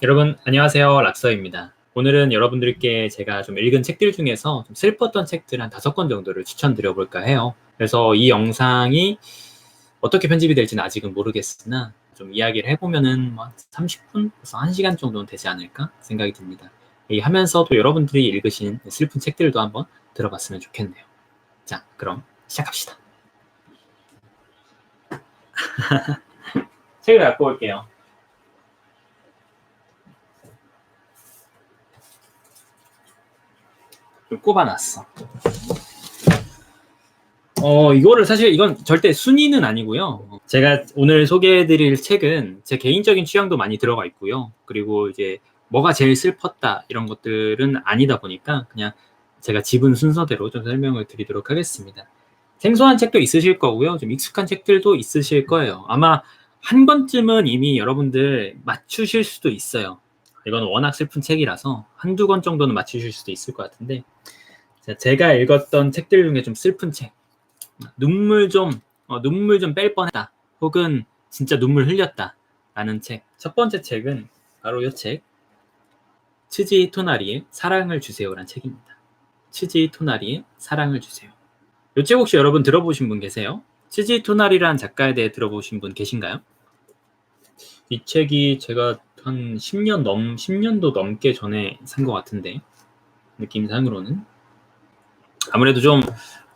여러분 안녕하세요. 락서입니다. 오늘은 여러분들께 제가 좀 읽은 책들 중에서 좀 슬펐던 책들 한 5권 정도를 추천드려 볼까 해요. 그래서 이 영상이 어떻게 편집이 될지는 아직은 모르겠으나 좀 이야기를 해보면은 뭐 30분에서 1시간 정도는 되지 않을까 생각이 듭니다. 이 하면서도 여러분들이 읽으신 슬픈 책들도 한번 들어봤으면 좋겠네요. 자, 그럼 시작합시다. 책을 갖고 올게요. 좀 꼽아놨어. 이거를 사실 이건 절대 순위는 아니고요. 제가 오늘 소개해드릴 책은 제 개인적인 취향도 많이 들어가 있고요. 그리고 이제 뭐가 제일 슬펐다 이런 것들은 아니다 보니까 그냥 제가 집은 순서대로 좀 설명을 드리도록 하겠습니다. 생소한 책도 있으실 거고요. 좀 익숙한 책들도 있으실 거예요. 아마 한 번쯤은 이미 여러분들 맞추실 수도 있어요. 이건 워낙 슬픈 책이라서 한두 권 정도는 맞추실 수도 있을 것 같은데 제가 읽었던 책들 중에 좀 슬픈 책 눈물 좀 뺄 뻔했다. 혹은 진짜 눈물 흘렸다. 라는 책. 첫 번째 책은 바로 이 책. 츠지 토나리의 사랑을 주세요라는 책입니다. 츠지 토나리의 사랑을 주세요. 이 책 혹시 여러분 들어보신 분 계세요? 츠지 토나리라는 작가에 대해 들어보신 분 계신가요? 이 책이 제가 한 10년도 넘게 전에 산 것 같은데, 느낌상으로는. 아무래도 좀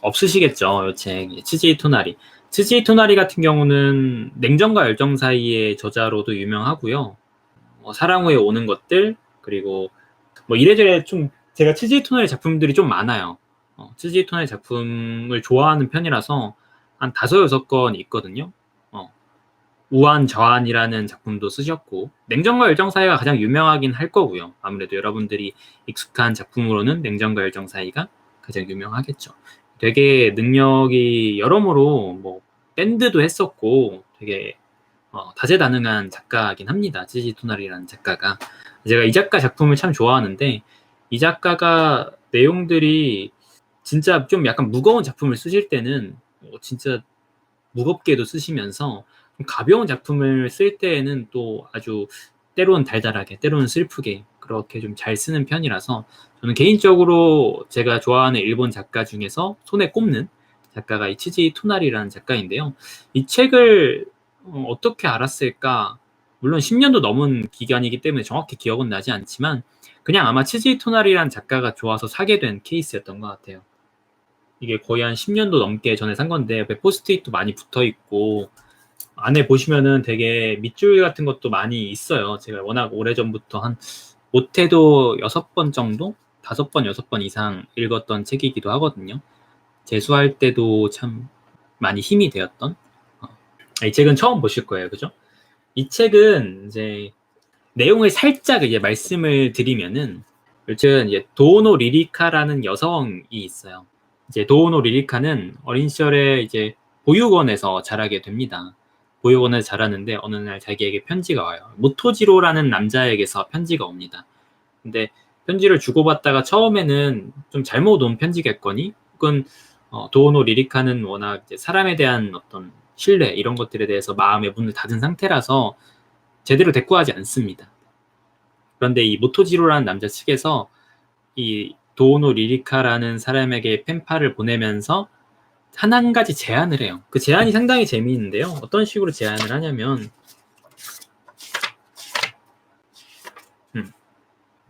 없으시겠죠, 이 책. 츠지 토나리. 츠지 토나리 같은 경우는 냉정과 열정 사이의 저자로도 유명하고요. 사랑 후에 오는 것들, 그리고 뭐 이래저래 좀 제가 츠지 토나리 작품들이 좀 많아요. 츠지 토나리 작품을 좋아하는 편이라서 한 5-6권 있거든요. 우한 저한이라는 작품도 쓰셨고 냉정과 열정 사이가 가장 유명하긴 할 거고요. 아무래도 여러분들이 익숙한 작품으로는 냉정과 열정 사이가 가장 유명하겠죠. 되게 능력이 여러모로 뭐 밴드도 했었고 되게 다재다능한 작가긴 합니다. 찌지 토나리라는 작가가. 제가 이 작가 작품을 참 좋아하는데 이 작가가 내용들이 진짜 좀 약간 무거운 작품을 쓰실 때는 진짜 무겁게도 쓰시면서 가벼운 작품을 쓸 때에는 또 아주 때로는 달달하게, 때로는 슬프게 그렇게 좀 잘 쓰는 편이라서 저는 개인적으로 제가 좋아하는 일본 작가 중에서 손에 꼽는 작가가 이 치지 토나리라는 작가인데요. 이 책을 어떻게 알았을까? 물론 10년도 넘은 기간이기 때문에 정확히 기억은 나지 않지만 그냥 아마 치지 토나리라는 작가가 좋아서 사게 된 케이스였던 것 같아요. 이게 거의 한 10년도 넘게 전에 산 건데 옆에 포스트잇도 많이 붙어 있고 안에 보시면은 되게 밑줄 같은 것도 많이 있어요. 제가 워낙 오래전부터 한 못해도 6번 정도? 5번, 6번 이상 읽었던 책이기도 하거든요. 재수할 때도 참 많이 힘이 되었던. 이 책은 처음 보실 거예요. 그죠? 이 책은 이제 내용을 살짝 이제 말씀을 드리면은 이 책은 이제 도노 리리카라는 여성이 있어요. 이제 도노 리리카는 어린 시절에 이제 보육원에서 자라게 됩니다. 보육원에서 자라는데 어느 날 자기에게 편지가 와요. 모토지로라는 남자에게서 편지가 옵니다. 근데 편지를 주고받다가 처음에는 좀 잘못 온 편지겠거니 혹은 도노 리리카는 워낙 이제 사람에 대한 어떤 신뢰 이런 것들에 대해서 마음의 문을 닫은 상태라서 제대로 대꾸하지 않습니다. 그런데 이 모토지로라는 남자 측에서 이 도노 리리카라는 사람에게 펜팔을 보내면서 한 가지 제안을 해요. 그 제안이 상당히 재미있는데요. 어떤 식으로 제안을 하냐면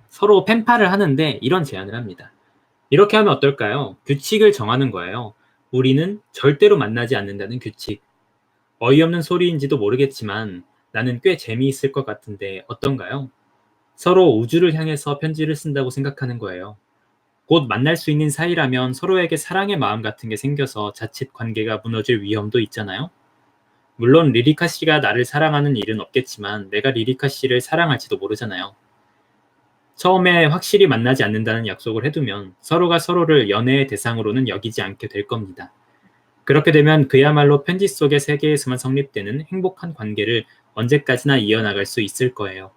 서로 펜팔을 하는데 이런 제안을 합니다. 이렇게 하면 어떨까요? 규칙을 정하는 거예요. 우리는 절대로 만나지 않는다는 규칙. 어이없는 소리인지도 모르겠지만 나는 꽤 재미있을 것 같은데 어떤가요? 서로 우주를 향해서 편지를 쓴다고 생각하는 거예요. 곧 만날 수 있는 사이라면 서로에게 사랑의 마음 같은 게 생겨서 자칫 관계가 무너질 위험도 있잖아요. 물론 리리카 씨가 나를 사랑하는 일은 없겠지만 내가 리리카 씨를 사랑할지도 모르잖아요. 처음에 확실히 만나지 않는다는 약속을 해두면 서로가 서로를 연애의 대상으로는 여기지 않게 될 겁니다. 그렇게 되면 그야말로 편지 속의 세계에서만 성립되는 행복한 관계를 언제까지나 이어나갈 수 있을 거예요.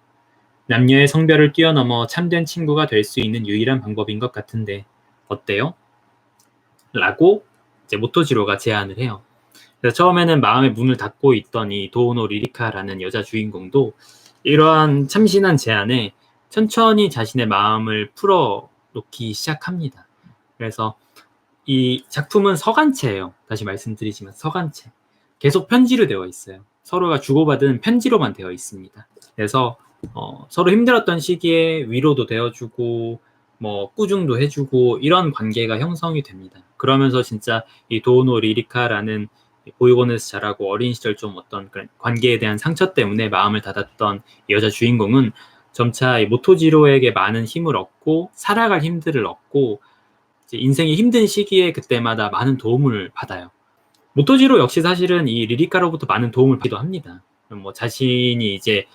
남녀의 성별을 뛰어넘어 참된 친구가 될 수 있는 유일한 방법인 것 같은데 어때요? 라고 이제 모토지로가 제안을 해요. 그래서 처음에는 마음의 문을 닫고 있던 이 도우노 리리카라는 여자 주인공도 이러한 참신한 제안에 천천히 자신의 마음을 풀어놓기 시작합니다. 그래서 이 작품은 서간체예요. 다시 말씀드리지만 서간체. 계속 편지로 되어 있어요. 서로가 주고받은 편지로만 되어 있습니다. 그래서 서로 힘들었던 시기에 위로도 되어주고 뭐 꾸중도 해주고 이런 관계가 형성이 됩니다. 그러면서 진짜 이 도노 리리카라는 보육원에서 자라고 어린 시절 좀 어떤 그런 관계에 대한 상처 때문에 마음을 닫았던 여자 주인공은 점차 이 모토지로에게 많은 힘을 얻고 살아갈 힘들을 얻고 이제 인생이 힘든 시기에 그때마다 많은 도움을 받아요. 모토지로 역시 사실은 이 리리카로부터 많은 도움을 받기도 합니다. 뭐 자신이 이제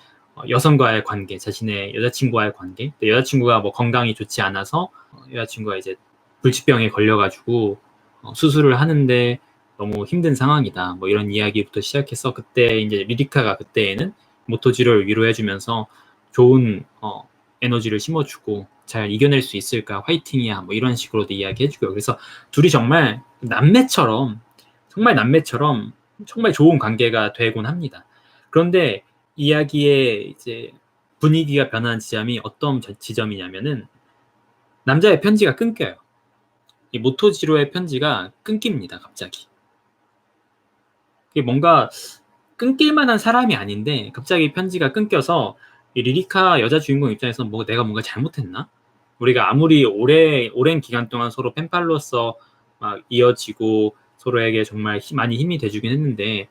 여성과의 관계, 자신의 여자친구와의 관계, 여자친구가 뭐 건강이 좋지 않아서 여자친구가 이제 불치병에 걸려가지고 수술을 하는데 너무 힘든 상황이다. 뭐 이런 이야기부터 시작해서 그때 이제 리리카가 그때에는 모토지로를 위로해주면서 좋은 에너지를 심어주고 잘 이겨낼 수 있을까, 화이팅이야, 뭐 이런 식으로도 이야기해주고요. 그래서 둘이 정말 남매처럼 정말 좋은 관계가 되곤 합니다. 그런데 이야기의 이제 분위기가 변한 지점이 어떤 지점이냐면은 남자의 편지가 끊겨요. 이 모토지로의 편지가 끊깁니다, 갑자기. 이게 뭔가 끊길 만한 사람이 아닌데 갑자기 편지가 끊겨서 이 리리카 여자 주인공 입장에서 뭐 내가 뭔가 잘못했나? 우리가 아무리 오랜 기간 동안 서로 펜팔로서 막 이어지고 서로에게 정말 많이 힘이 돼주긴 했는데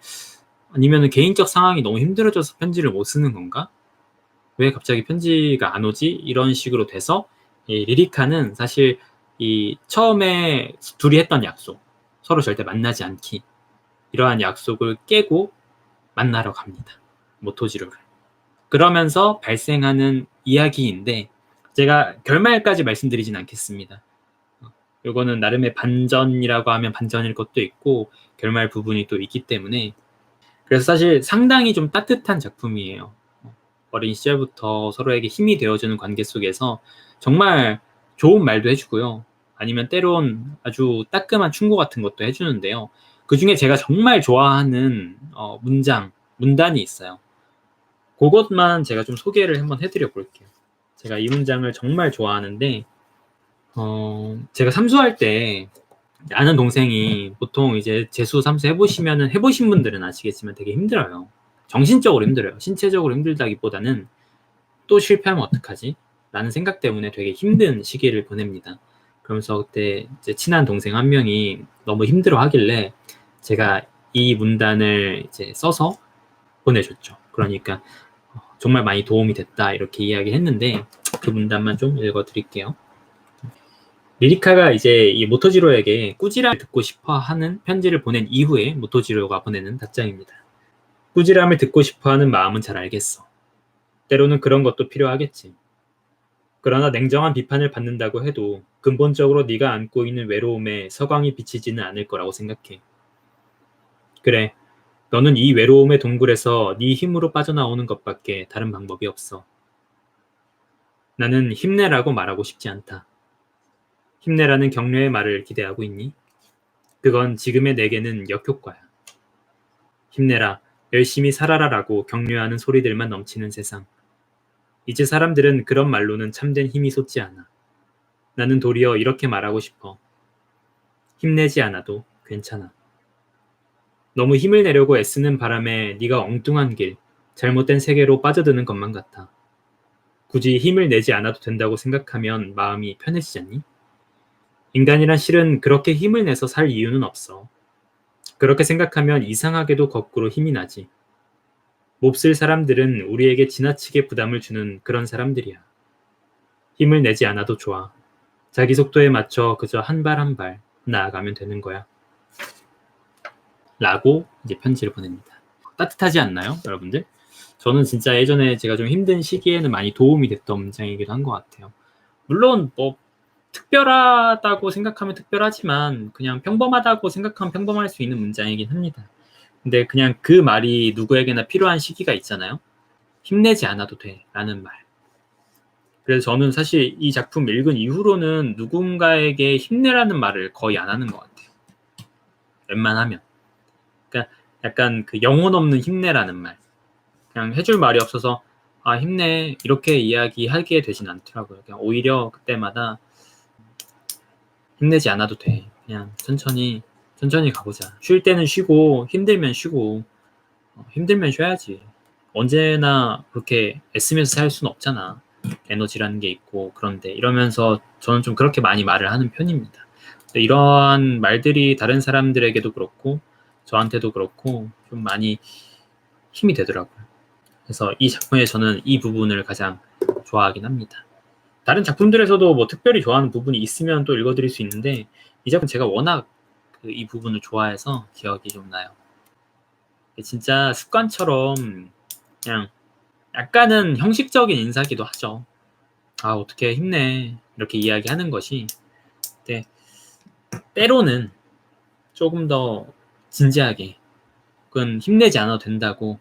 아니면 개인적 상황이 너무 힘들어져서 편지를 못 쓰는 건가? 왜 갑자기 편지가 안 오지? 이런 식으로 돼서 이 리리카는 사실 이 처음에 둘이 했던 약속, 서로 절대 만나지 않기, 이러한 약속을 깨고 만나러 갑니다. 모토지로를. 그러면서 발생하는 이야기인데 제가 결말까지 말씀드리진 않겠습니다. 이거는 나름의 반전이라고 하면 반전일 것도 있고 결말 부분이 또 있기 때문에 그래서 사실 상당히 좀 따뜻한 작품이에요. 어린 시절부터 서로에게 힘이 되어주는 관계 속에서 정말 좋은 말도 해주고요. 아니면 때론 아주 따끔한 충고 같은 것도 해주는데요. 그 중에 제가 정말 좋아하는 문단이 있어요. 그것만 제가 좀 소개를 한번 해드려 볼게요. 제가 이 문장을 정말 좋아하는데 제가 삼수할 때 아는 동생이 보통 이제 재수 삼수 해보신 분들은 아시겠지만 되게 힘들어요. 정신적으로 힘들어요. 신체적으로 힘들다기보다는 또 실패하면 어떡하지? 라는 생각 때문에 되게 힘든 시기를 보냅니다. 그러면서 그때 이제 친한 동생 한 명이 너무 힘들어 하길래 제가 이 문단을 이제 써서 보내줬죠. 그러니까 정말 많이 도움이 됐다 이렇게 이야기했는데 그 문단만 좀 읽어드릴게요. 리리카가 이제 이 모토지로에게 꾸지람을 듣고 싶어 하는 편지를 보낸 이후에 모토지로가 보내는 답장입니다. 꾸지람을 듣고 싶어 하는 마음은 잘 알겠어. 때로는 그런 것도 필요하겠지. 그러나 냉정한 비판을 받는다고 해도 근본적으로 네가 안고 있는 외로움에 서광이 비치지는 않을 거라고 생각해. 그래, 너는 이 외로움의 동굴에서 네 힘으로 빠져나오는 것밖에 다른 방법이 없어. 나는 힘내라고 말하고 싶지 않다. 힘내라는 격려의 말을 기대하고 있니? 그건 지금의 내게는 역효과야. 힘내라, 열심히 살아라라고 격려하는 소리들만 넘치는 세상. 이제 사람들은 그런 말로는 참된 힘이 솟지 않아. 나는 도리어 이렇게 말하고 싶어. 힘내지 않아도 괜찮아. 너무 힘을 내려고 애쓰는 바람에 네가 엉뚱한 길, 잘못된 세계로 빠져드는 것만 같아. 굳이 힘을 내지 않아도 된다고 생각하면 마음이 편해지잖니? 인간이란 실은 그렇게 힘을 내서 살 이유는 없어. 그렇게 생각하면 이상하게도 거꾸로 힘이 나지. 몹쓸 사람들은 우리에게 지나치게 부담을 주는 그런 사람들이야. 힘을 내지 않아도 좋아. 자기 속도에 맞춰 그저 한 발 한 발 나아가면 되는 거야. 라고 이제 편지를 보냅니다. 따뜻하지 않나요, 여러분들? 저는 진짜 예전에 제가 좀 힘든 시기에는 많이 도움이 됐던 문장이기도 한 것 같아요. 물론 뭐 특별하다고 생각하면 특별하지만 그냥 평범하다고 생각하면 평범할 수 있는 문장이긴 합니다. 근데 그냥 그 말이 누구에게나 필요한 시기가 있잖아요. 힘내지 않아도 돼 라는 말. 그래서 저는 사실 이 작품 읽은 이후로는 누군가에게 힘내라는 말을 거의 안 하는 것 같아요. 웬만하면. 그러니까 약간 그 영혼 없는 힘내라는 말. 그냥 해줄 말이 없어서 힘내 이렇게 이야기하게 되진 않더라고요. 그냥 오히려 그때마다 힘내지 않아도 돼. 그냥 천천히 가보자. 쉴 때는 쉬고 힘들면 쉬고 힘들면 쉬어야지. 언제나 그렇게 애쓰면서 살 수는 없잖아. 에너지라는 게 있고. 그런데 이러면서 저는 좀 그렇게 많이 말을 하는 편입니다. 이러한 말들이 다른 사람들에게도 그렇고 저한테도 그렇고 좀 많이 힘이 되더라고요. 그래서 이 작품에 저는 이 부분을 가장 좋아하긴 합니다. 다른 작품들에서도 뭐 특별히 좋아하는 부분이 있으면 또 읽어드릴 수 있는데 이 작품 제가 워낙 이 부분을 좋아해서 기억이 좀 나요. 진짜 습관처럼 그냥 약간은 형식적인 인사기도 하죠. 어떻게 힘내 이렇게 이야기하는 것이. 근데 때로는 조금 더 진지하게 그건 힘내지 않아도 된다고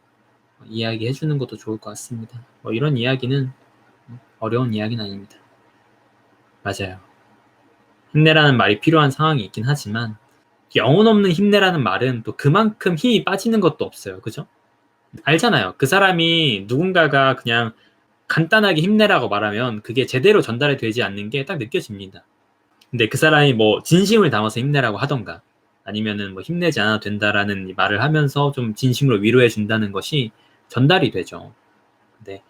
이야기해 주는 것도 좋을 것 같습니다. 이런 이야기는 어려운 이야기는 아닙니다. 맞아요. 힘내라는 말이 필요한 상황이 있긴 하지만 영혼 없는 힘내라는 말은 또 그만큼 힘이 빠지는 것도 없어요. 그죠? 알잖아요. 그 사람이 누군가가 그냥 간단하게 힘내라고 말하면 그게 제대로 전달이 되지 않는 게 딱 느껴집니다. 근데 그 사람이 뭐 진심을 담아서 힘내라고 하던가 아니면은 뭐 힘내지 않아도 된다라는 말을 하면서 좀 진심으로 위로해 준다는 것이 전달이 되죠. 근데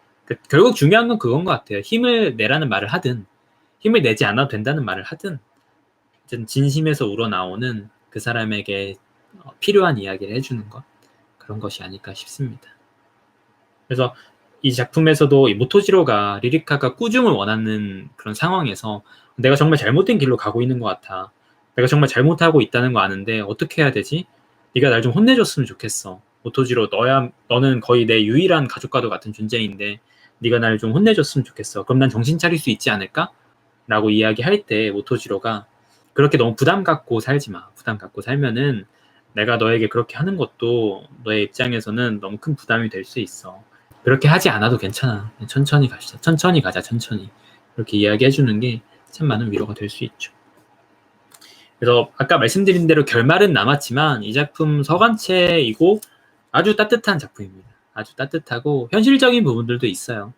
결국 중요한 건 그건 것 같아요. 힘을 내라는 말을 하든 힘을 내지 않아도 된다는 말을 하든 진심에서 우러나오는 그 사람에게 필요한 이야기를 해주는 것, 그런 것이 아닐까 싶습니다. 그래서 이 작품에서도 이 모토지로가 리리카가 꾸중을 원하는 그런 상황에서 내가 정말 잘못된 길로 가고 있는 것 같아. 내가 정말 잘못하고 있다는 거 아는데 어떻게 해야 되지? 네가 날 좀 혼내줬으면 좋겠어. 모토지로 너는 거의 내 유일한 가족과도 같은 존재인데 네가 날 좀 혼내줬으면 좋겠어. 그럼 난 정신 차릴 수 있지 않을까? 라고 이야기할 때 모토지로가 그렇게 너무 부담 갖고 살지 마. 부담 갖고 살면은 내가 너에게 그렇게 하는 것도 너의 입장에서는 너무 큰 부담이 될 수 있어. 그렇게 하지 않아도 괜찮아. 천천히 가시자. 천천히 가자. 천천히. 이렇게 이야기해 주는 게 참 많은 위로가 될 수 있죠. 그래서 아까 말씀드린 대로 결말은 남았지만 이 작품 서간체이고 아주 따뜻한 작품입니다. 아주 따뜻하고 현실적인 부분들도 있어요.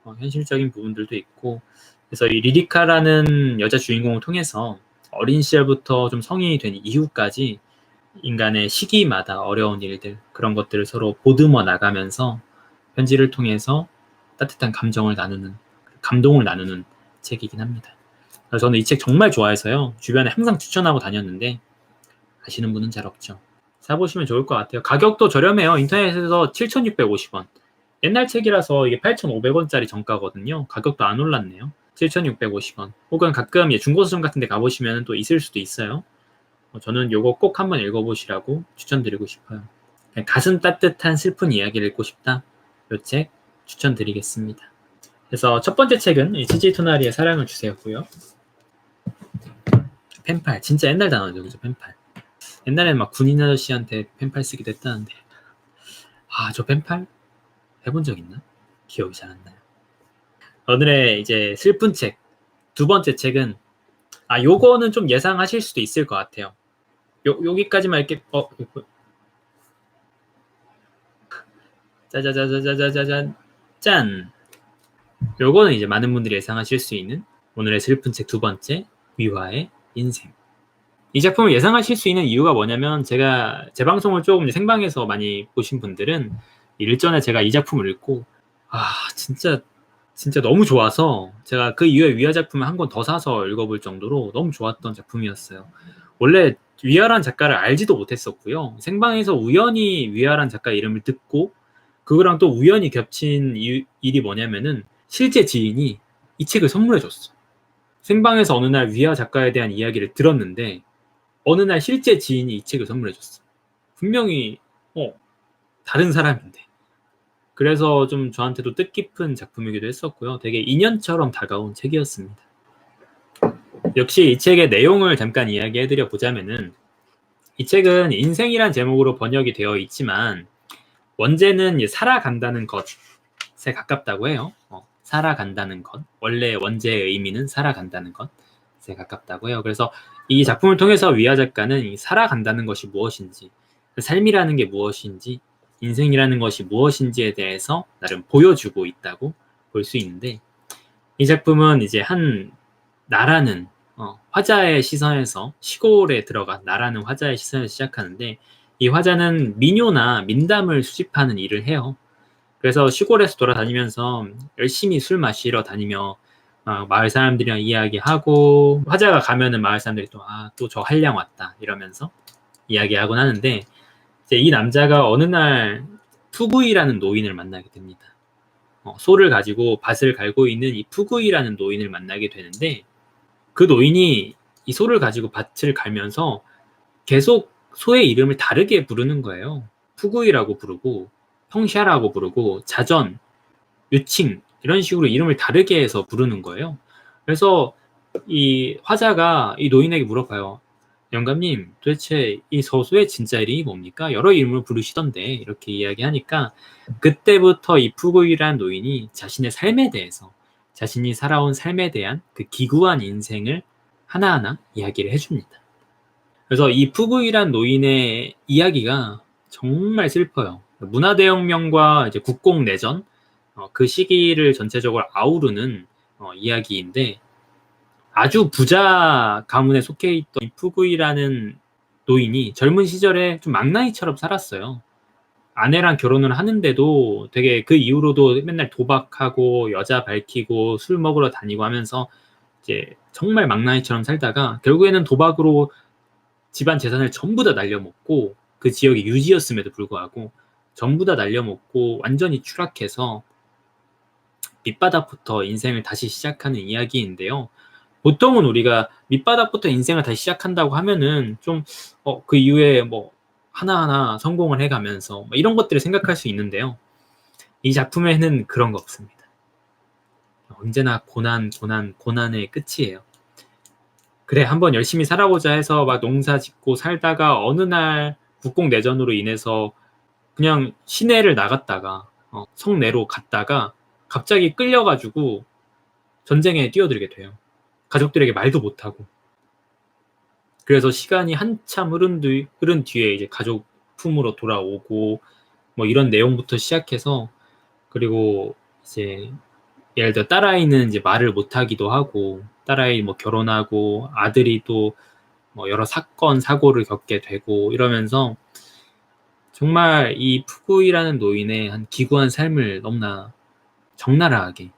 현실적인 부분들도 있고 그래서 이 리리카라는 여자 주인공을 통해서 어린 시절부터 좀 성인이 된 이후까지 인간의 시기마다 어려운 일들 그런 것들을 서로 보듬어 나가면서 편지를 통해서 따뜻한 감정을 나누는 감동을 나누는 책이긴 합니다. 그래서 저는 이 책 정말 좋아해서요. 주변에 항상 추천하고 다녔는데 아시는 분은 잘 없죠. 사보시면 좋을 것 같아요. 가격도 저렴해요. 인터넷에서 7,650원. 옛날 책이라서 이게 8,500원짜리 정가거든요. 가격도 안 올랐네요. 7,650원. 혹은 가끔 중고서점 같은 데 가보시면 또 있을 수도 있어요. 저는 요거 꼭 한번 읽어보시라고 추천드리고 싶어요. 그냥 가슴 따뜻한 슬픈 이야기를 읽고 싶다. 요 책 추천드리겠습니다. 그래서 첫 번째 책은 CJ 토나리의 사랑을 주세요고요. 펜팔. 진짜 옛날 단어죠. 그죠? 펜팔. 옛날에는 막 군인 아저씨한테 펜팔 쓰기도 했다는데 저 펜팔? 해본 적 있나? 기억이 잘 안 나요. 오늘의 이제 슬픈 책. 두 번째 책은 요거는 좀 예상하실 수도 있을 것 같아요. 여기까지만 이렇게 짜자자자자자잔 짠. 요거는 이제 많은 분들이 예상하실 수 있는 오늘의 슬픈 책 두 번째 위화의 인생. 이 작품을 예상하실 수 있는 이유가 뭐냐면 제가 제 방송을 조금 생방에서 많이 보신 분들은 일전에 제가 이 작품을 읽고 진짜 너무 좋아서 제가 그 이후에 위화 작품을 한 권 더 사서 읽어볼 정도로 너무 좋았던 작품이었어요. 원래 위화란 작가를 알지도 못했었고요. 생방에서 우연히 위화란 작가 이름을 듣고 그거랑 또 우연히 겹친 일이 뭐냐면은 실제 지인이 이 책을 선물해줬어. 생방에서 어느 날 위화 작가에 대한 이야기를 들었는데 어느 날 실제 지인이 이 책을 선물해줬어. 분명히 다른 사람인데. 그래서 좀 저한테도 뜻깊은 작품이기도 했었고요. 되게 인연처럼 다가온 책이었습니다. 역시 이 책의 내용을 잠깐 이야기해드려 보자면은 이 책은 인생이란 제목으로 번역이 되어 있지만 원제는 살아간다는 것에 가깝다고 해요. 살아간다는 것. 원래 원제의 의미는 살아간다는 것에 가깝다고 해요. 그래서 이 작품을 통해서 위화 작가는 이 살아간다는 것이 무엇인지, 삶이라는 게 무엇인지 인생이라는 것이 무엇인지에 대해서 나름 보여주고 있다고 볼 수 있는데, 이 작품은 이제 한 나라는 화자의 시선에서, 시골에 들어간 나라는 화자의 시선에서 시작하는데, 이 화자는 민요나 민담을 수집하는 일을 해요. 그래서 시골에서 돌아다니면서 열심히 술 마시러 다니며 마을 사람들이랑 이야기하고, 화자가 가면은 마을 사람들이 또 저 한량 왔다 이러면서 이야기하곤 하는데, 이제 이 남자가 어느 날 푸구이라는 노인을 만나게 됩니다. 소를 가지고 밭을 갈고 있는 이 푸구이라는 노인을 만나게 되는데, 그 노인이 이 소를 가지고 밭을 갈면서 계속 소의 이름을 다르게 부르는 거예요. 푸구이라고 부르고, 평샤라고 부르고, 자전, 유칭 이런 식으로 이름을 다르게 해서 부르는 거예요. 그래서 이 화자가 이 노인에게 물어봐요. 영감님, 도대체 이 소의 진짜 이름이 뭡니까? 여러 이름을 부르시던데, 이렇게 이야기하니까 그때부터 이 푸구이라는 노인이 자신의 삶에 대해서, 자신이 살아온 삶에 대한 그 기구한 인생을 하나하나 이야기를 해줍니다. 그래서 이 푸구이란 노인의 이야기가 정말 슬퍼요. 문화대혁명과 이제 국공내전, 그 시기를 전체적으로 아우르는 이야기인데, 아주 부자 가문에 속해 있던 이 푸구이라는 노인이 젊은 시절에 좀 망나니처럼 살았어요. 아내랑 결혼을 하는데도 되게 그 이후로도 맨날 도박하고 여자 밝히고 술 먹으러 다니고 하면서 이제 정말 망나니처럼 살다가 결국에는 도박으로 집안 재산을 전부 다 날려먹고, 그 지역이 유지였음에도 불구하고 전부 다 날려먹고 완전히 추락해서 밑바닥부터 인생을 다시 시작하는 이야기인데요. 보통은 우리가 밑바닥부터 인생을 다시 시작한다고 하면은 좀 그 이후에 뭐 하나하나 성공을 해가면서 이런 것들을 생각할 수 있는데요. 이 작품에는 그런 거 없습니다. 언제나 고난의 끝이에요. 그래, 한번 열심히 살아보자 해서 막 농사 짓고 살다가 어느 날 국공내전으로 인해서 그냥 시내를 나갔다가 성내로 갔다가 갑자기 끌려가지고 전쟁에 뛰어들게 돼요. 가족들에게 말도 못하고. 그래서 시간이 한참 흐른 뒤에 이제 가족 품으로 돌아오고 뭐 이런 내용부터 시작해서, 그리고 이제 예를 들어 딸아이는 이제 말을 못하기도 하고, 딸아이 뭐 결혼하고 아들이 또 뭐 여러 사건 사고를 겪게 되고 이러면서 정말 이 푸구이라는 노인의 한 기구한 삶을 너무나 적나라하게,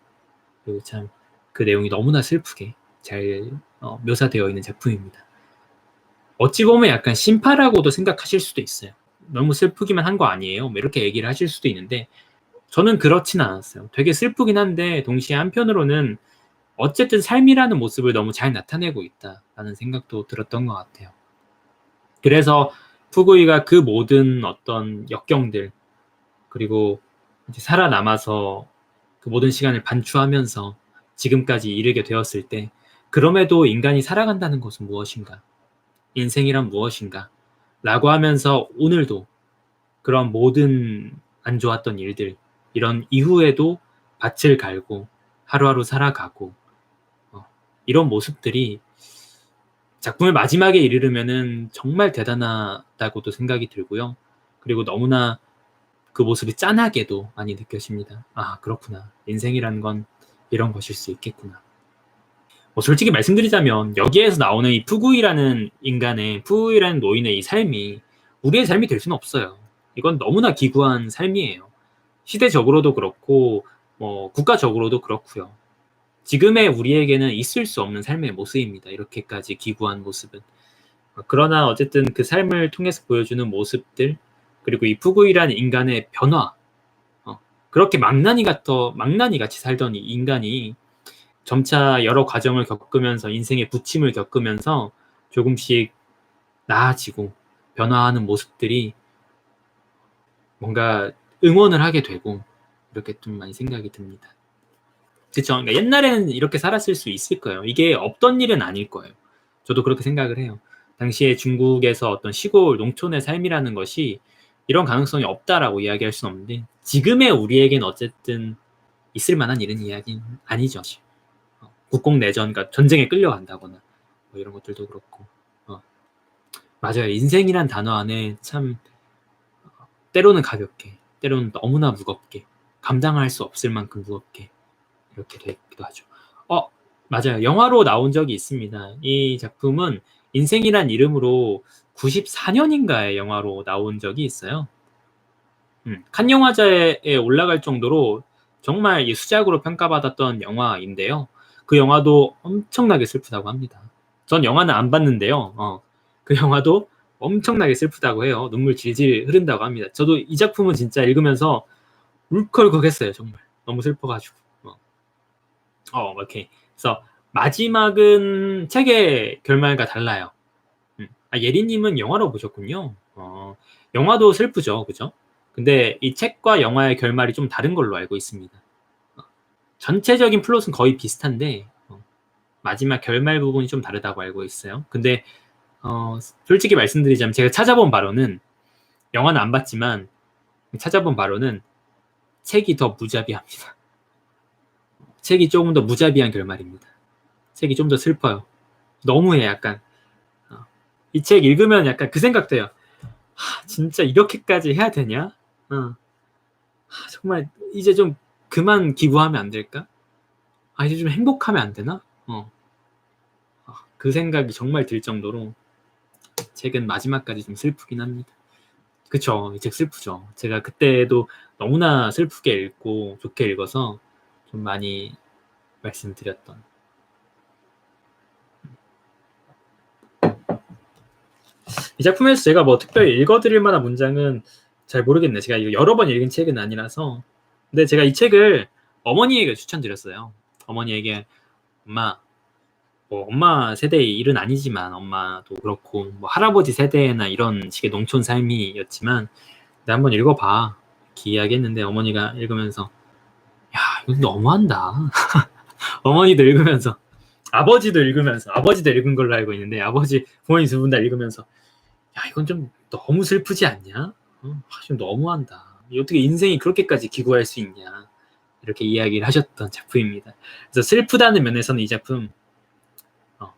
그리고 참 그 내용이 너무나 슬프게 잘 묘사되어 있는 작품입니다. 어찌 보면 약간 심파라고도 생각하실 수도 있어요. 너무 슬프기만 한 거 아니에요? 뭐 이렇게 얘기를 하실 수도 있는데, 저는 그렇진 않았어요. 되게 슬프긴 한데 동시에 한편으로는 어쨌든 삶이라는 모습을 너무 잘 나타내고 있다라는 생각도 들었던 것 같아요. 그래서 푸구이가 그 모든 어떤 역경들, 그리고 이제 살아남아서 그 모든 시간을 반추하면서 지금까지 이르게 되었을 때, 그럼에도 인간이 살아간다는 것은 무엇인가? 인생이란 무엇인가? 라고 하면서 오늘도 그런 모든 안 좋았던 일들, 이런 이후에도 밭을 갈고 하루하루 살아가고 이런 모습들이 작품의 마지막에 이르르면은 정말 대단하다고도 생각이 들고요. 그리고 너무나 그 모습이 짠하게도 많이 느껴집니다. 아, 그렇구나. 인생이라는 건 이런 것일 수 있겠구나. 솔직히 말씀드리자면 여기에서 나오는 이 푸구이라는 노인의 이 삶이 우리의 삶이 될 수는 없어요. 이건 너무나 기구한 삶이에요. 시대적으로도 그렇고 뭐 국가적으로도 그렇고요. 지금의 우리에게는 있을 수 없는 삶의 모습입니다. 이렇게까지 기구한 모습은. 그러나 어쨌든 그 삶을 통해서 보여주는 모습들, 그리고 이 푸구이라는 인간의 변화, 그렇게 망나니같이 살던 이 인간이 점차 여러 과정을 겪으면서, 인생의 부침을 겪으면서 조금씩 나아지고 변화하는 모습들이 뭔가 응원을 하게 되고, 이렇게 좀 많이 생각이 듭니다. 그쵸? 그러니까 옛날에는 이렇게 살았을 수 있을 거예요. 이게 없던 일은 아닐 거예요. 저도 그렇게 생각을 해요. 당시에 중국에서 어떤 시골 농촌의 삶이라는 것이 이런 가능성이 없다라고 이야기할 수는 없는데, 지금의 우리에겐 어쨌든 있을 만한 일은 이야기는 아니죠. 국공내전, 그러니까 전쟁에 끌려간다거나 뭐 이런 것들도 그렇고. 맞아요. 인생이란 단어 안에 참 때로는 가볍게, 때로는 너무나 무겁게, 감당할 수 없을 만큼 무겁게 이렇게 되기도 하죠. 맞아요. 영화로 나온 적이 있습니다. 이 작품은 인생이란 이름으로 94년인가에 영화로 나온 적이 있어요. 칸 영화제에 올라갈 정도로 정말 이 수작으로 평가받았던 영화인데요. 그 영화도 엄청나게 슬프다고 합니다. 전 영화는 안 봤는데요. 그 영화도 엄청나게 슬프다고 해요. 눈물 질질 흐른다고 합니다. 저도 이 작품은 진짜 읽으면서 울컥울컥했어요. 정말 너무 슬퍼가지고. 이렇게. 그래서 마지막은 책의 결말과 달라요. 예리님은 영화로 보셨군요. 영화도 슬프죠, 그죠? 근데 이 책과 영화의 결말이 좀 다른 걸로 알고 있습니다. 전체적인 플롯은 거의 비슷한데 마지막 결말 부분이 좀 다르다고 알고 있어요. 근데 솔직히 말씀드리자면 제가 찾아본 바로는 영화는 안 봤지만 찾아본 바로는 책이 더 무자비합니다. 책이 조금 더 무자비한 결말입니다. 책이 좀 더 슬퍼요. 너무해 약간. 이 책 읽으면 약간 그 생각돼요. 진짜 이렇게까지 해야 되냐? 정말 이제 좀 그만 기부하면 안 될까? 이제 좀 행복하면 안 되나? 그 생각이 정말 들 정도로 책은 마지막까지 좀 슬프긴 합니다. 그쵸, 이 책 슬프죠. 제가 그때도 너무나 슬프게 읽고 좋게 읽어서 좀 많이 말씀드렸던. 이 작품에서 제가 뭐 특별히 읽어드릴 만한 문장은 잘 모르겠네. 제가 이거 여러 번 읽은 책은 아니라서. 근데 제가 이 책을 어머니에게 추천드렸어요. 어머니에게 엄마 세대의 일은 아니지만 엄마도 그렇고 뭐 할아버지 세대나 이런 식의 농촌 삶이었지만 근데 한번 읽어봐 이렇게 이야기했는데 어머니가 읽으면서 야 이거 너무한다. 어머니도 읽으면서 아버지도 읽은 걸로 알고 있는데 부모님 두 분 다 읽으면서 야 이건 좀 너무 슬프지 않냐? 좀 너무한다. 어떻게 인생이 그렇게까지 기구할 수 있냐 이렇게 이야기를 하셨던 작품입니다. 그래서 슬프다는 면에서는 이 작품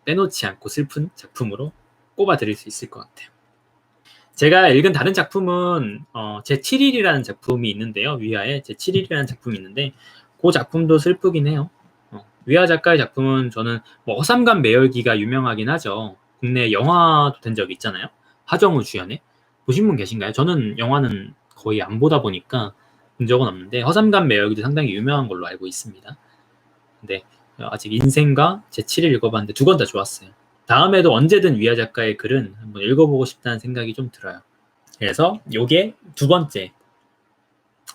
빼놓지 않고 슬픈 작품으로 꼽아드릴 수 있을 것 같아요. 제가 읽은 다른 작품은 제7일이라는 작품이 있는데요. 위아에 제7일이라는 작품이 있는데 그 작품도 슬프긴 해요. 위아 작가의 작품은 저는 뭐 허삼간 매열기가 유명하긴 하죠. 국내 영화도 된 적이 있잖아요. 하정우 주연의. 보신 분 계신가요? 저는 영화는 거의 안 보다 보니까 본 적은 없는데 허삼간 매열기도 상당히 유명한 걸로 알고 있습니다. 근데 아직 인생과 제7일 읽어봤는데 두 권 다 좋았어요. 다음에도 언제든 위아 작가의 글은 한번 읽어보고 싶다는 생각이 좀 들어요. 그래서 요게 두 번째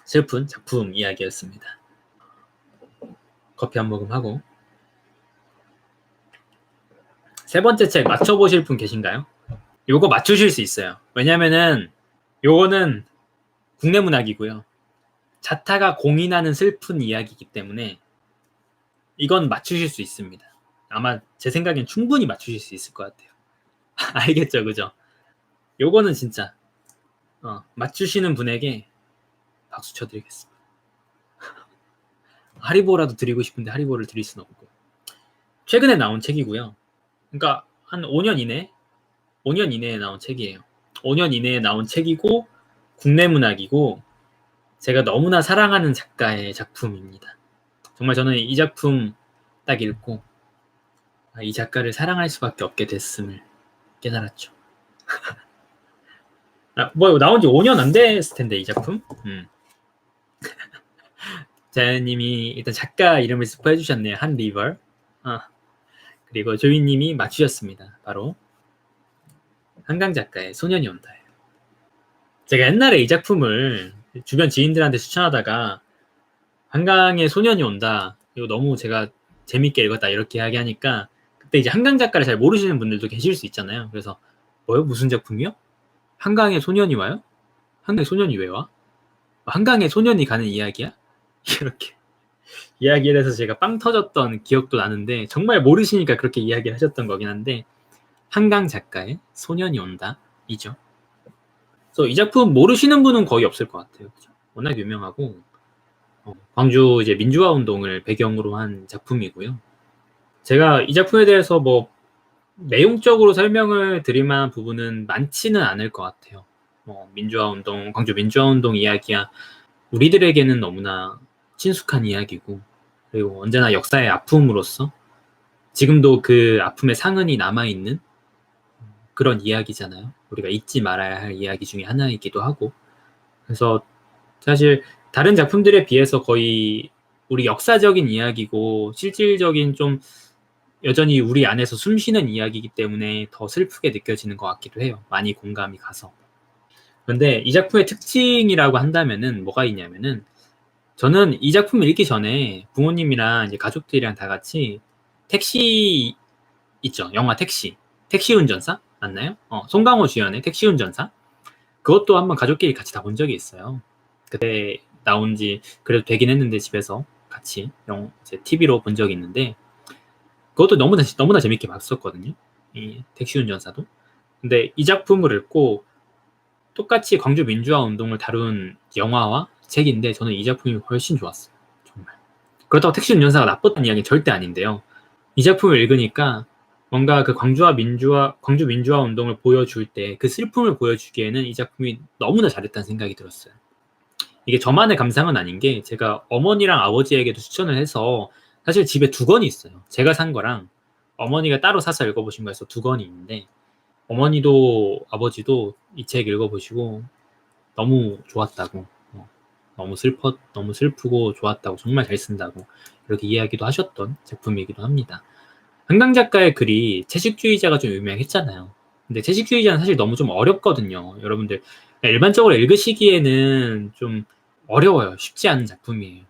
슬픈 작품 이야기였습니다. 커피 한 모금 하고 세 번째 책 맞춰보실 분 계신가요? 요거 맞추실 수 있어요. 왜냐면은 요거는 국내 문학이고요. 자타가 공인하는 슬픈 이야기이기 때문에 이건 맞추실 수 있습니다. 아마 제 생각엔 충분히 맞추실 수 있을 것 같아요. 알겠죠, 그죠? 요거는 진짜 맞추시는 분에게 박수 쳐드리겠습니다. 하리보라도 드리고 싶은데 하리보를 드릴 수는 없고 최근에 나온 책이고요. 그러니까 한 5년 이내에 나온 책이에요. 5년 이내에 나온 책이고 국내 문학이고 제가 너무나 사랑하는 작가의 작품입니다. 정말 저는 이 작품 딱 읽고 이 작가를 사랑할 수밖에 없게 됐음을 깨달았죠. 나온 지 5년 안 됐을 텐데 이 작품. 자연님이 일단 작가 이름을 스포해 주셨네요. 한리버. 그리고 조이님이 맞추셨습니다. 바로 한강 작가의 소년이 온다예요. 제가 옛날에 이 작품을 주변 지인들한테 추천하다가 한강의 소년이 온다. 이거 너무 제가 재밌게 읽었다 이렇게 이야기하니까 그때 이제 한강 작가를 잘 모르시는 분들도 계실 수 있잖아요. 그래서 뭐요? 무슨 작품이요? 한강에 소년이 와요? 한강에 소년이 왜 와? 한강에 소년이 가는 이야기야? 이렇게 이야기를 해서 제가 빵 터졌던 기억도 나는데 정말 모르시니까 그렇게 이야기를 하셨던 거긴 한데 한강 작가의 소년이 온다 이죠. 그래서 이 작품 모르시는 분은 거의 없을 것 같아요. 그죠? 워낙 유명하고 광주 이제 민주화 운동을 배경으로 한 작품이고요. 제가 이 작품에 대해서 뭐 내용적으로 설명을 드릴 만한 부분은 많지는 않을 것 같아요. 민주화 운동, 광주 민주화 운동 이야기야 우리들에게는 너무나 친숙한 이야기고, 그리고 언제나 역사의 아픔으로서 지금도 그 아픔의 상흔이 남아있는 그런 이야기잖아요. 우리가 잊지 말아야 할 이야기 중에 하나이기도 하고. 그래서 사실 다른 작품들에 비해서 거의 우리 역사적인 이야기고 실질적인 좀 여전히 우리 안에서 숨쉬는 이야기이기 때문에 더 슬프게 느껴지는 것 같기도 해요. 많이 공감이 가서. 그런데 이 작품의 특징이라고 한다면은 뭐가 있냐면은, 저는 이 작품을 읽기 전에 부모님이랑 이제 가족들이랑 다 같이 택시 있죠. 영화 택시. 택시 운전사? 맞나요? 송강호 주연의 택시 운전사? 그것도 한번 가족끼리 같이 다 본 적이 있어요. 그때 나온 지 그래도 되긴 했는데 집에서 같이 이제 TV로 본 적이 있는데, 그것도 너무나 재밌게 봤었거든요. 이 택시 운전사도. 근데 이 작품을 읽고 똑같이 광주 민주화 운동을 다룬 영화와 책인데 저는 이 작품이 훨씬 좋았어요. 정말. 그렇다고 택시 운전사가 나빴던 이야기는 절대 아닌데요. 이 작품을 읽으니까 뭔가 그 광주 민주화 운동을 보여줄 때 그 슬픔을 보여주기에는 이 작품이 너무나 잘했다는 생각이 들었어요. 이게 저만의 감상은 아닌 게, 제가 어머니랑 아버지에게도 추천을 해서 사실 집에 2권이 있어요. 제가 산 거랑 어머니가 따로 사서 읽어보신 거에서 2권이 있는데, 어머니도 아버지도 이 책 읽어보시고 너무 좋았다고, 너무 슬프고 좋았다고, 정말 잘 쓴다고 이렇게 이야기도 하셨던 작품이기도 합니다. 한강 작가의 글이 채식주의자가 좀 유명했잖아요. 근데 채식주의자는 사실 너무 좀 어렵거든요. 여러분들 일반적으로 읽으시기에는 좀 어려워요. 쉽지 않은 작품이에요.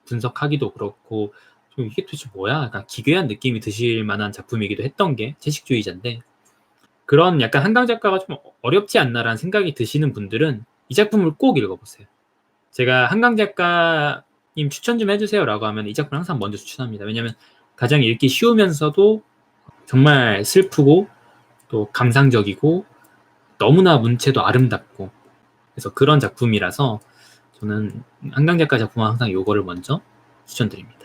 분석하기도 그렇고 좀 이게 도대체 뭐야? 약간 기괴한 느낌이 드실 만한 작품이기도 했던 게 채식주의자인데, 그런 약간 한강 작가가 좀 어렵지 않나라는 생각이 드시는 분들은 이 작품을 꼭 읽어보세요. 제가 한강 작가님 추천 좀 해주세요 라고 하면 이 작품을 항상 먼저 추천합니다. 왜냐면 가장 읽기 쉬우면서도 정말 슬프고 또 감상적이고 너무나 문체도 아름답고, 그래서 그런 작품이라서 저는 한강 작가 작품은 항상 요거를 먼저 추천드립니다.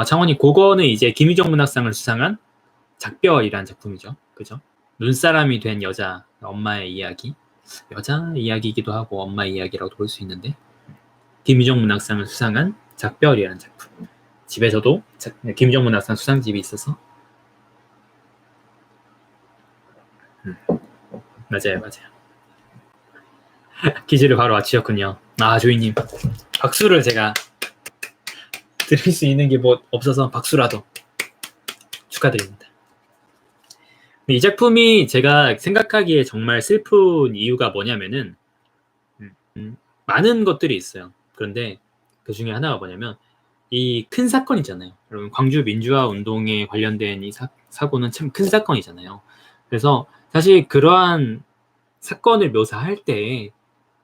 창원이 그거는 이제 김유정 문학상을 수상한 작별이라는 작품이죠. 그죠? 눈사람이 된 여자, 엄마의 이야기. 여자 이야기이기도 하고 엄마의 이야기라고도 볼 수 있는데, 김유정 문학상을 수상한 작별이라는 작품. 집에서도 김유정 문학상 수상집이 있어서 맞아요. 퀴즈를 바로 맞추셨군요. 조이님, 박수를 제가 드릴 수 있는 게 뭐 없어서 박수라도 축하드립니다. 이 작품이 제가 생각하기에 정말 슬픈 이유가 뭐냐면은 많은 것들이 있어요. 그런데 그 중에 하나가 뭐냐면 이 큰 사건이잖아요. 여러분, 광주 민주화 운동에 관련된 이 사고는 참 큰 사건이잖아요. 그래서 사실 그러한 사건을 묘사할 때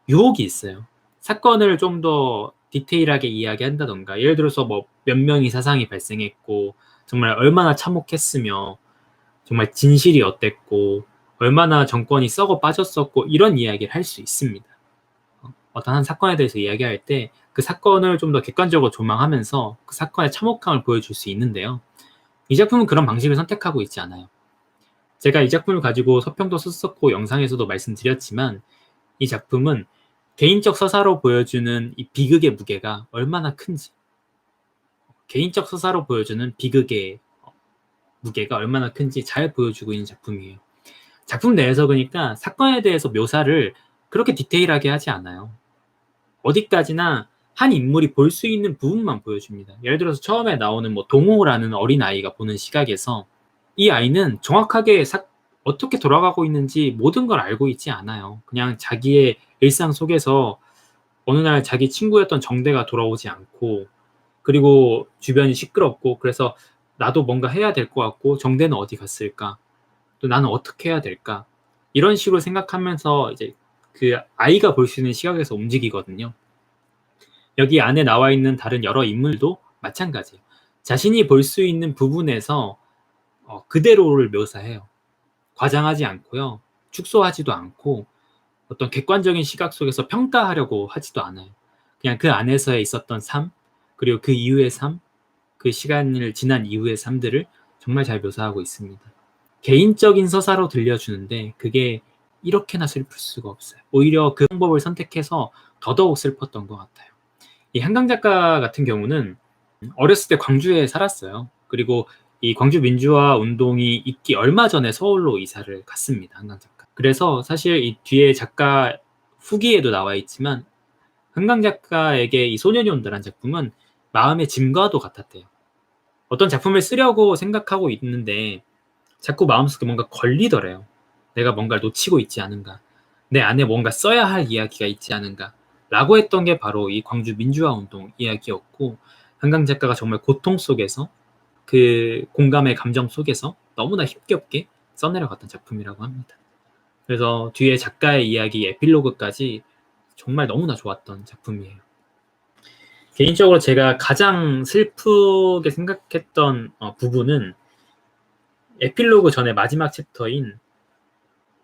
유혹이 있어요. 사건을 좀 더 디테일하게 이야기한다던가, 예를 들어서 뭐 몇 명이 사상이 발생했고 정말 얼마나 참혹했으며 정말 진실이 어땠고 얼마나 정권이 썩어 빠졌었고, 이런 이야기를 할 수 있습니다. 어떤 한 사건에 대해서 이야기할 때 그 사건을 좀 더 객관적으로 조망하면서 그 사건의 참혹함을 보여줄 수 있는데요. 이 작품은 그런 방식을 선택하고 있지 않아요. 제가 이 작품을 가지고 서평도 썼었고 영상에서도 말씀드렸지만, 이 작품은 개인적 서사로 보여주는 이 비극의 무게가 얼마나 큰지, 개인적 서사로 보여주는 비극의 무게가 얼마나 큰지 잘 보여주고 있는 작품이에요. 작품 내에서 그러니까 사건에 대해서 묘사를 그렇게 디테일하게 하지 않아요. 어디까지나 한 인물이 볼 수 있는 부분만 보여줍니다. 예를 들어서 처음에 나오는 뭐 동호라는 어린아이가 보는 시각에서 이 아이는 정확하게 어떻게 돌아가고 있는지 모든 걸 알고 있지 않아요. 그냥 자기의 일상 속에서 어느 날 자기 친구였던 정대가 돌아오지 않고, 그리고 주변이 시끄럽고, 그래서 나도 뭔가 해야 될 것 같고, 정대는 어디 갔을까? 또 나는 어떻게 해야 될까? 이런 식으로 생각하면서 이제 그 아이가 볼 수 있는 시각에서 움직이거든요. 여기 안에 나와 있는 다른 여러 인물도 마찬가지예요. 자신이 볼 수 있는 부분에서 그대로를 묘사해요. 과장하지 않고요. 축소하지도 않고 어떤 객관적인 시각 속에서 평가하려고 하지도 않아요. 그냥 그 안에서 있었던 삶, 그리고 그 이후의 삶, 그 시간을 지난 이후의 삶들을 정말 잘 묘사하고 있습니다. 개인적인 서사로 들려주는데 그게 이렇게나 슬플 수가 없어요. 오히려 그 방법을 선택해서 더더욱 슬펐던 것 같아요. 이 한강 작가 같은 경우는 어렸을 때 광주에 살았어요. 그리고 이 광주 민주화 운동이 있기 얼마 전에 서울로 이사를 갔습니다. 한강 작가. 그래서 사실 이 뒤에 작가 후기에도 나와 있지만 한강 작가에게 이 소년이 온다라는 작품은 마음의 짐과도 같았대요. 어떤 작품을 쓰려고 생각하고 있는데 자꾸 마음속에 뭔가 걸리더래요. 내가 뭔가를 놓치고 있지 않은가, 내 안에 뭔가 써야 할 이야기가 있지 않은가 라고 했던 게 바로 이 광주 민주화 운동 이야기였고, 한강 작가가 정말 고통 속에서 그 공감의 감정 속에서 너무나 힘겹게 써내려갔던 작품이라고 합니다. 그래서 뒤에 작가의 이야기 에필로그까지 정말 너무나 좋았던 작품이에요. 개인적으로 제가 가장 슬프게 생각했던 부분은 에필로그 전에 마지막 챕터인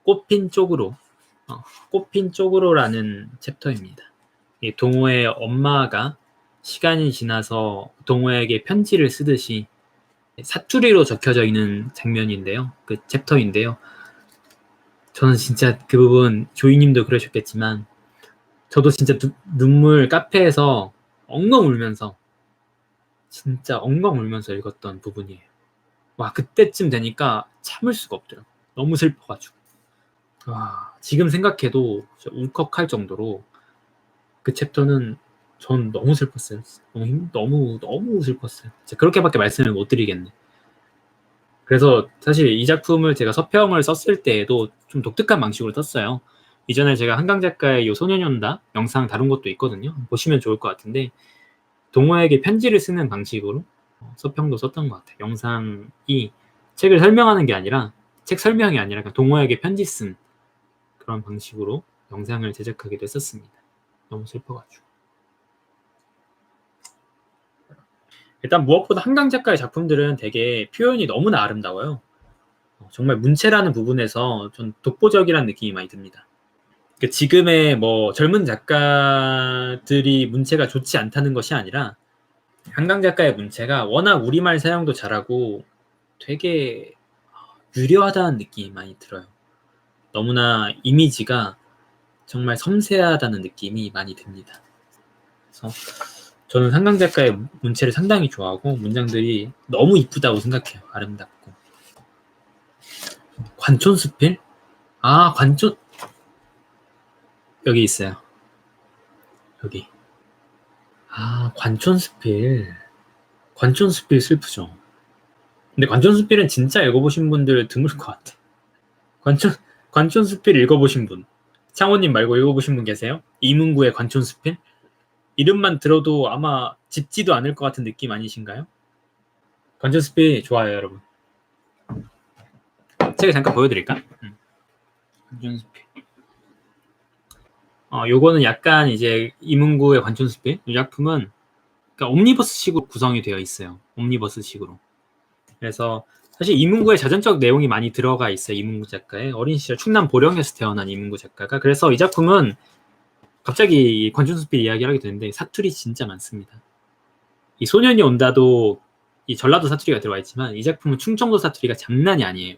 꽃핀 쪽으로라는 챕터입니다. 이 동호의 엄마가 시간이 지나서 동호에게 편지를 쓰듯이 사투리로 적혀져 있는 장면인데요. 그 챕터인데요. 저는 진짜 그 부분, 조이님도 그러셨겠지만 저도 진짜 눈물 카페에서 엉엉 울면서 읽었던 부분이에요. 와, 그때쯤 되니까 참을 수가 없더라고요. 너무 슬퍼가지고. 와, 지금 생각해도 울컥할 정도로 그 챕터는 전 너무 슬펐어요. 너무 슬펐어요. 그렇게밖에 말씀을 못 드리겠네. 그래서 사실 이 작품을 제가 서평을 썼을 때에도 좀 독특한 방식으로 썼어요. 이전에 제가 한강 작가의 요 소년이 온다 영상 다룬 것도 있거든요. 보시면 좋을 것 같은데, 동호에게 편지를 쓰는 방식으로 서평도 썼던 것 같아요. 영상이 책을 설명하는 게 아니라, 책 설명이 아니라 그냥 동호에게 편지 쓴 그런 방식으로 영상을 제작하기도 했었습니다. 너무 슬퍼가지고. 일단 무엇보다 한강 작가의 작품들은 되게 표현이 너무나 아름다워요. 정말 문체라는 부분에서 좀 독보적이라는 느낌이 많이 듭니다. 지금의 젊은 작가들이 문체가 좋지 않다는 것이 아니라 한강 작가의 문체가 워낙 우리말 사용도 잘하고 되게 유려하다는 느낌이 많이 들어요. 너무나 이미지가 정말 섬세하다는 느낌이 많이 듭니다. 그래서 저는 한강 작가의 문체를 상당히 좋아하고 문장들이 너무 이쁘다고 생각해요. 아름답고. 관촌수필? 관촌, 여기 있어요. 여기. 관촌수필. 관촌수필 슬프죠. 근데 관촌수필은 진짜 읽어보신 분들 드물 것 같아. 관촌수필 읽어보신 분. 창호님 말고 읽어보신 분 계세요? 이문구의 관촌수필? 이름만 들어도 아마 짚지도 않을 것 같은 느낌 아니신가요? 관촌수필 좋아요, 여러분. 책을 잠깐 보여드릴까? 관촌수필. 요거는 약간 이제 이문구의 관촌수필. 이 작품은 그러니까 옴니버스식으로 구성이 되어 있어요. 옴니버스식으로. 그래서 사실 이문구의 자전적 내용이 많이 들어가 있어요. 이문구 작가의 어린 시절 충남 보령에서 태어난 이문구 작가가. 그래서 이 작품은 갑자기 관촌수필 이야기를 하게 되는데 사투리 진짜 많습니다. 이 소년이 온다도 이 전라도 사투리가 들어와 있지만 이 작품은 충청도 사투리가 장난이 아니에요.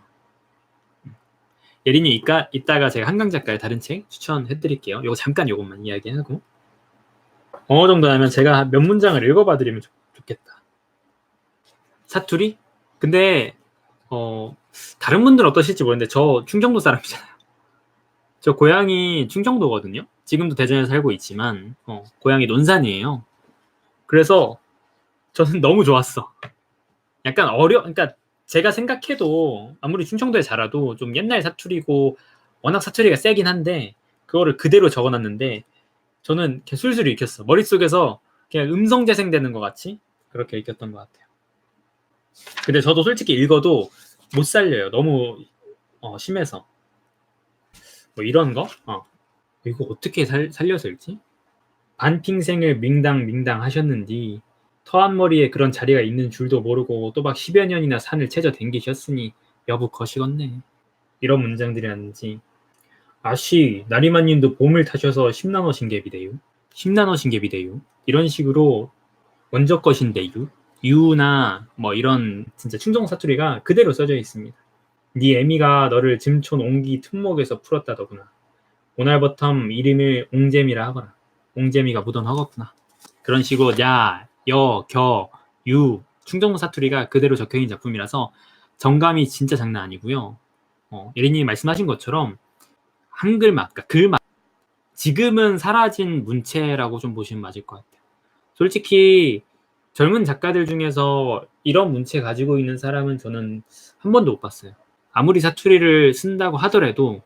예린이 이따가 제가 한강 작가의 다른 책 추천해드릴게요. 요거 잠깐 요것만 이야기하고 어느 정도 하면 제가 몇 문장을 읽어봐드리면 좋겠다. 사투리? 근데 다른 분들은 어떠실지 모르겠는데 저 충청도 사람이잖아요. 저 고향이 충청도거든요. 지금도 대전에 살고 있지만 고향이 논산이에요. 그래서 저는 너무 좋았어. 약간 그러니까 제가 생각해도 아무리 충청도에 자라도 좀 옛날 사투리고 워낙 사투리가 세긴 한데 그거를 그대로 적어놨는데 저는 이렇게 술술 읽혔어. 머릿속에서 그냥 음성 재생되는 것 같이 그렇게 읽혔던 것 같아요. 근데 저도 솔직히 읽어도 못 살려요. 너무 심해서. 이런 거? 이거 어떻게 살려서 읽지? 반평생을 밍당 하셨는디 터한 머리에 그런 자리가 있는 줄도 모르고 또박 10여 년이나 산을 채져 댕기셨으니 여부 거시겠네. 이런 문장들이라든지 아씨 나리만님도 봄을 타셔서 심란어 신개비대유 이런 식으로 먼저 것인데유 유나 이런 진짜 충청 사투리가 그대로 써져 있습니다. 네 애미가 너를 짐촌 옹기 틈목에서 풀었다더구나. 오날버텀 이름을 옹잼이라 하거라. 옹잼이가 묻은 허겁구나. 그런 식으로 야, 여, 겨, 유 충동구 사투리가 그대로 적혀있는 작품이라서 정감이 진짜 장난 아니고요. 예린님이 말씀하신 것처럼 한글맛, 그러니까 글맛 지금은 사라진 문체라고 좀 보시면 맞을 것 같아요. 솔직히 젊은 작가들 중에서 이런 문체 가지고 있는 사람은 저는 한 번도 못 봤어요. 아무리 사투리를 쓴다고 하더라도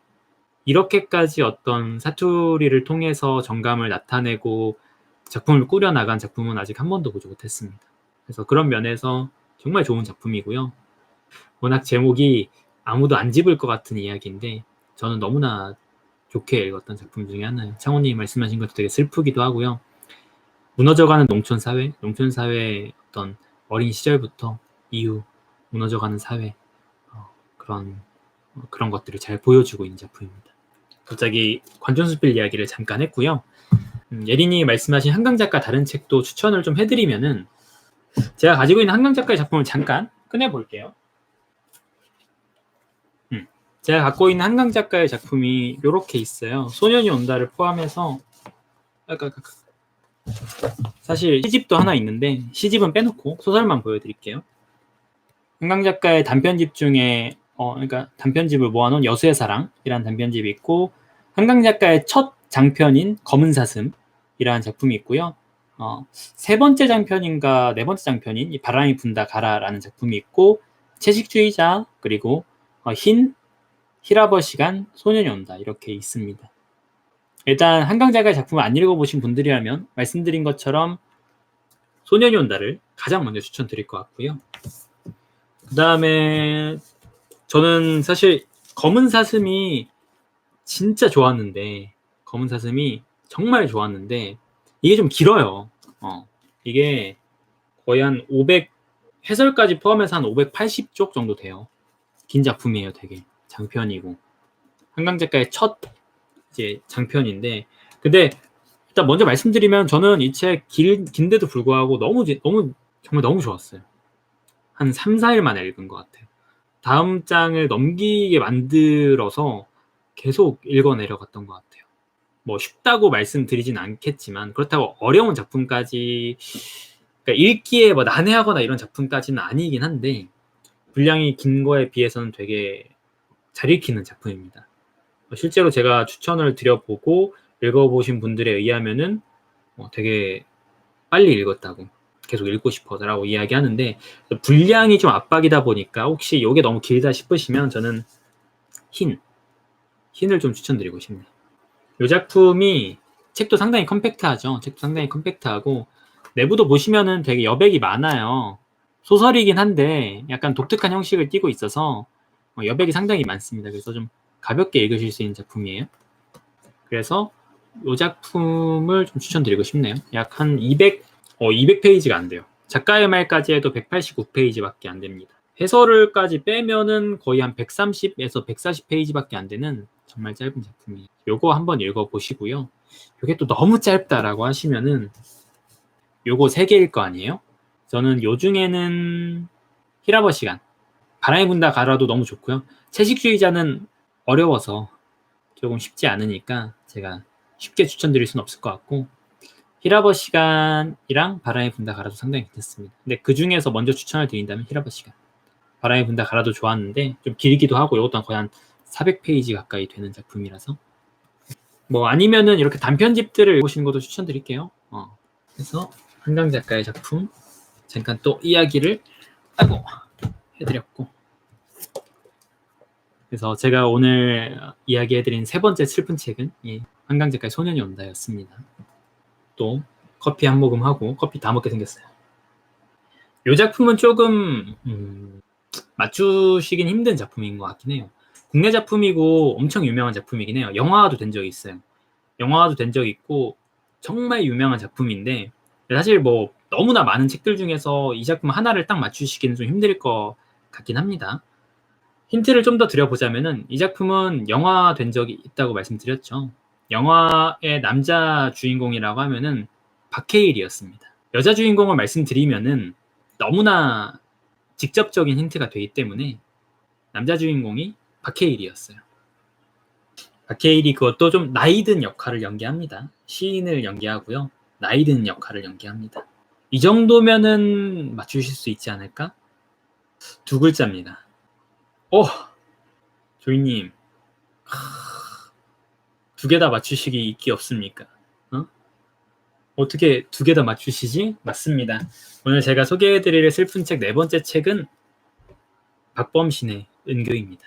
이렇게까지 어떤 사투리를 통해서 정감을 나타내고 작품을 꾸려나간 작품은 아직 한 번도 보지 못했습니다. 그래서 그런 면에서 정말 좋은 작품이고요. 워낙 제목이 아무도 안 집을 것 같은 이야기인데 저는 너무나 좋게 읽었던 작품 중에 하나예요. 창호님이 말씀하신 것도 되게 슬프기도 하고요. 무너져가는 농촌사회의 어떤 어린 시절부터 이후 무너져가는 사회 그런 것들을 잘 보여주고 있는 작품입니다. 갑자기 관전수필 이야기를 잠깐 했고요. 예린이 말씀하신 한강 작가 다른 책도 추천을 좀 해드리면은 제가 가지고 있는 한강 작가의 작품을 잠깐 꺼내볼게요. 제가 갖고 있는 한강 작가의 작품이 이렇게 있어요. 소년이 온다를 포함해서 사실 시집도 하나 있는데 시집은 빼놓고 소설만 보여드릴게요. 한강 작가의 단편집 중에 그러니까 단편집을 모아놓은 여수의 사랑이라는 단편집이 있고 한강 작가의 첫 장편인 검은 사슴이라는 작품이 있고요. 세 번째 장편인가 네 번째 장편인 이 바람이 분다 가라라는 작품이 있고 채식주의자 그리고 히라버 시간 소년이 온다 이렇게 있습니다. 일단 한강 작가의 작품을 안 읽어보신 분들이라면 말씀드린 것처럼 소년이 온다를 가장 먼저 추천드릴 것 같고요. 그 다음에 저는 사실 검은 사슴이 진짜 좋았는데 검은 사슴이 정말 좋았는데 이게 좀 길어요. 이게 거의 한 500 해설까지 포함해서 한 580쪽 정도 돼요. 긴 작품이에요. 되게 장편이고 한강 작가의 첫 이제 장편인데 근데 일단 먼저 말씀드리면 저는 이 책 긴데도 불구하고 정말 너무 좋았어요. 한 3, 4일 만에 읽은 것 같아요. 다음 장을 넘기게 만들어서 계속 읽어 내려갔던 것 같아요. 뭐 쉽다고 말씀드리진 않겠지만 그렇다고 어려운 작품까지 그러니까 읽기에 뭐 난해하거나 이런 작품까지는 아니긴 한데 분량이 긴 거에 비해서는 되게 잘 읽히는 작품입니다. 실제로 제가 추천을 드려보고 읽어보신 분들에 의하면은 되게 빨리 읽었다고 계속 읽고 싶어라고 이야기하는데 분량이 좀 압박이다 보니까 혹시 이게 너무 길다 싶으시면 저는 흰을 좀 추천드리고 싶네요. 이 작품이 책도 상당히 컴팩트하죠. 책도 상당히 컴팩트하고 내부도 보시면은 되게 여백이 많아요. 소설이긴 한데 약간 독특한 형식을 띠고 있어서 여백이 상당히 많습니다. 그래서 좀 가볍게 읽으실 수 있는 작품이에요. 그래서 이 작품을 좀 추천드리고 싶네요. 약 한 200페이지가 안 돼요. 작가의 말까지 해도 189페이지밖에 안 됩니다. 해설을까지 빼면은 거의 한 130에서 140페이지밖에 안 되는 정말 짧은 작품이에요. 요거 한번 읽어보시고요. 요게 또 너무 짧다라고 하시면은 요거 3개일 거 아니에요? 저는 요 중에는 히라버 시간 바람이 분다 가라도 너무 좋고요. 채식주의자는 어려워서 조금 쉽지 않으니까 제가 쉽게 추천드릴 수는 없을 것 같고 히라버 시간이랑 바람이 분다 가라도 상당히 괜찮습니다. 근데 그 중에서 먼저 추천을 드린다면 히라버 시간 바람이 분다 가라도 좋았는데 좀 길기도 하고 이것도 거의 한 400페이지 가까이 되는 작품이라서 뭐 아니면은 이렇게 단편집들을 보시는 것도 추천드릴게요. 그래서 한강 작가의 작품 잠깐 또 이야기를 해드렸고 그래서 제가 오늘 이야기해드린 세 번째 슬픈 책은 이 한강 작가의 소년이 온다였습니다. 또 커피 한 모금 하고 커피 다 먹게 생겼어요. 이 작품은 조금 맞추시긴 힘든 작품인 것 같긴 해요. 국내 작품이고 엄청 유명한 작품이긴 해요. 영화화도 된 적이 있어요. 영화화도 된 적이 있고 정말 유명한 작품인데 사실 뭐 너무나 많은 책들 중에서 이 작품 하나를 딱 맞추시기는 좀 힘들 것 같긴 합니다. 힌트를 좀 더 드려보자면은 이 작품은 영화된 적이 있다고 말씀드렸죠. 영화의 남자 주인공이라고 하면은 박해일이었습니다. 여자 주인공을 말씀드리면은 너무나 직접적인 힌트가 되기 때문에 남자 주인공이 박해일이었어요. 박해일이 그것도 좀 나이 든 역할을 연기합니다. 시인을 연기하고요. 나이 든 역할을 연기합니다. 이 정도면은 맞추실 수 있지 않을까? 두 글자입니다. 조이님, 두 개 다 맞추시기 있기 없습니까? 어떻게 두 개 다 맞추시지? 맞습니다. 오늘 제가 소개해드릴 슬픈 책 네 번째 책은 박범신의 은교입니다.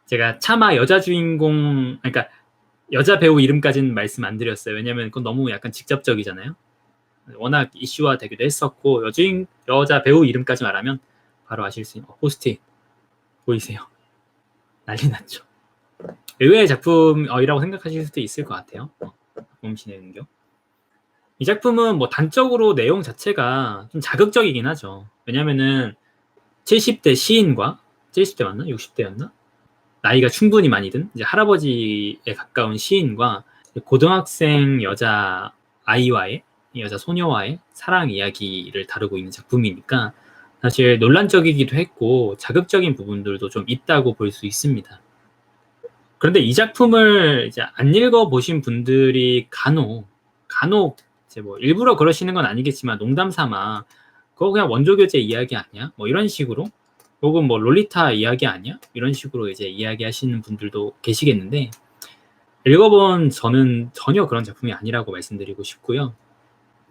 제가 차마 여자 주인공, 그러니까 여자 배우 이름까지는 말씀 안 드렸어요. 왜냐면 그건 너무 약간 직접적이잖아요. 워낙 이슈화 되기도 했었고, 여자 배우 이름까지 말하면 바로 아실 수 있는 포스트잇 보이세요? 난리 났죠. 의외의 작품이라고 생각하실 수도 있을 것 같아요. 박범신의 은교. 이 작품은 뭐 단적으로 내용 자체가 좀 자극적이긴 하죠. 왜냐면은 70대 시인과 70대 맞나? 60대였나? 나이가 충분히 많이 든 이제 할아버지에 가까운 시인과 고등학생 여자 아이와의 여자 소녀와의 사랑 이야기를 다루고 있는 작품이니까 사실 논란적이기도 했고 자극적인 부분들도 좀 있다고 볼 수 있습니다. 그런데 이 작품을 이제 안 읽어보신 분들이 간혹 이제 뭐 일부러 그러시는 건 아니겠지만 농담 삼아 그거 그냥 원조교재 이야기 아니야? 뭐 이런 식으로 혹은 뭐 롤리타 이야기 아니야? 이런 식으로 이제 이야기하시는 분들도 계시겠는데 읽어본 저는 전혀 그런 작품이 아니라고 말씀드리고 싶고요.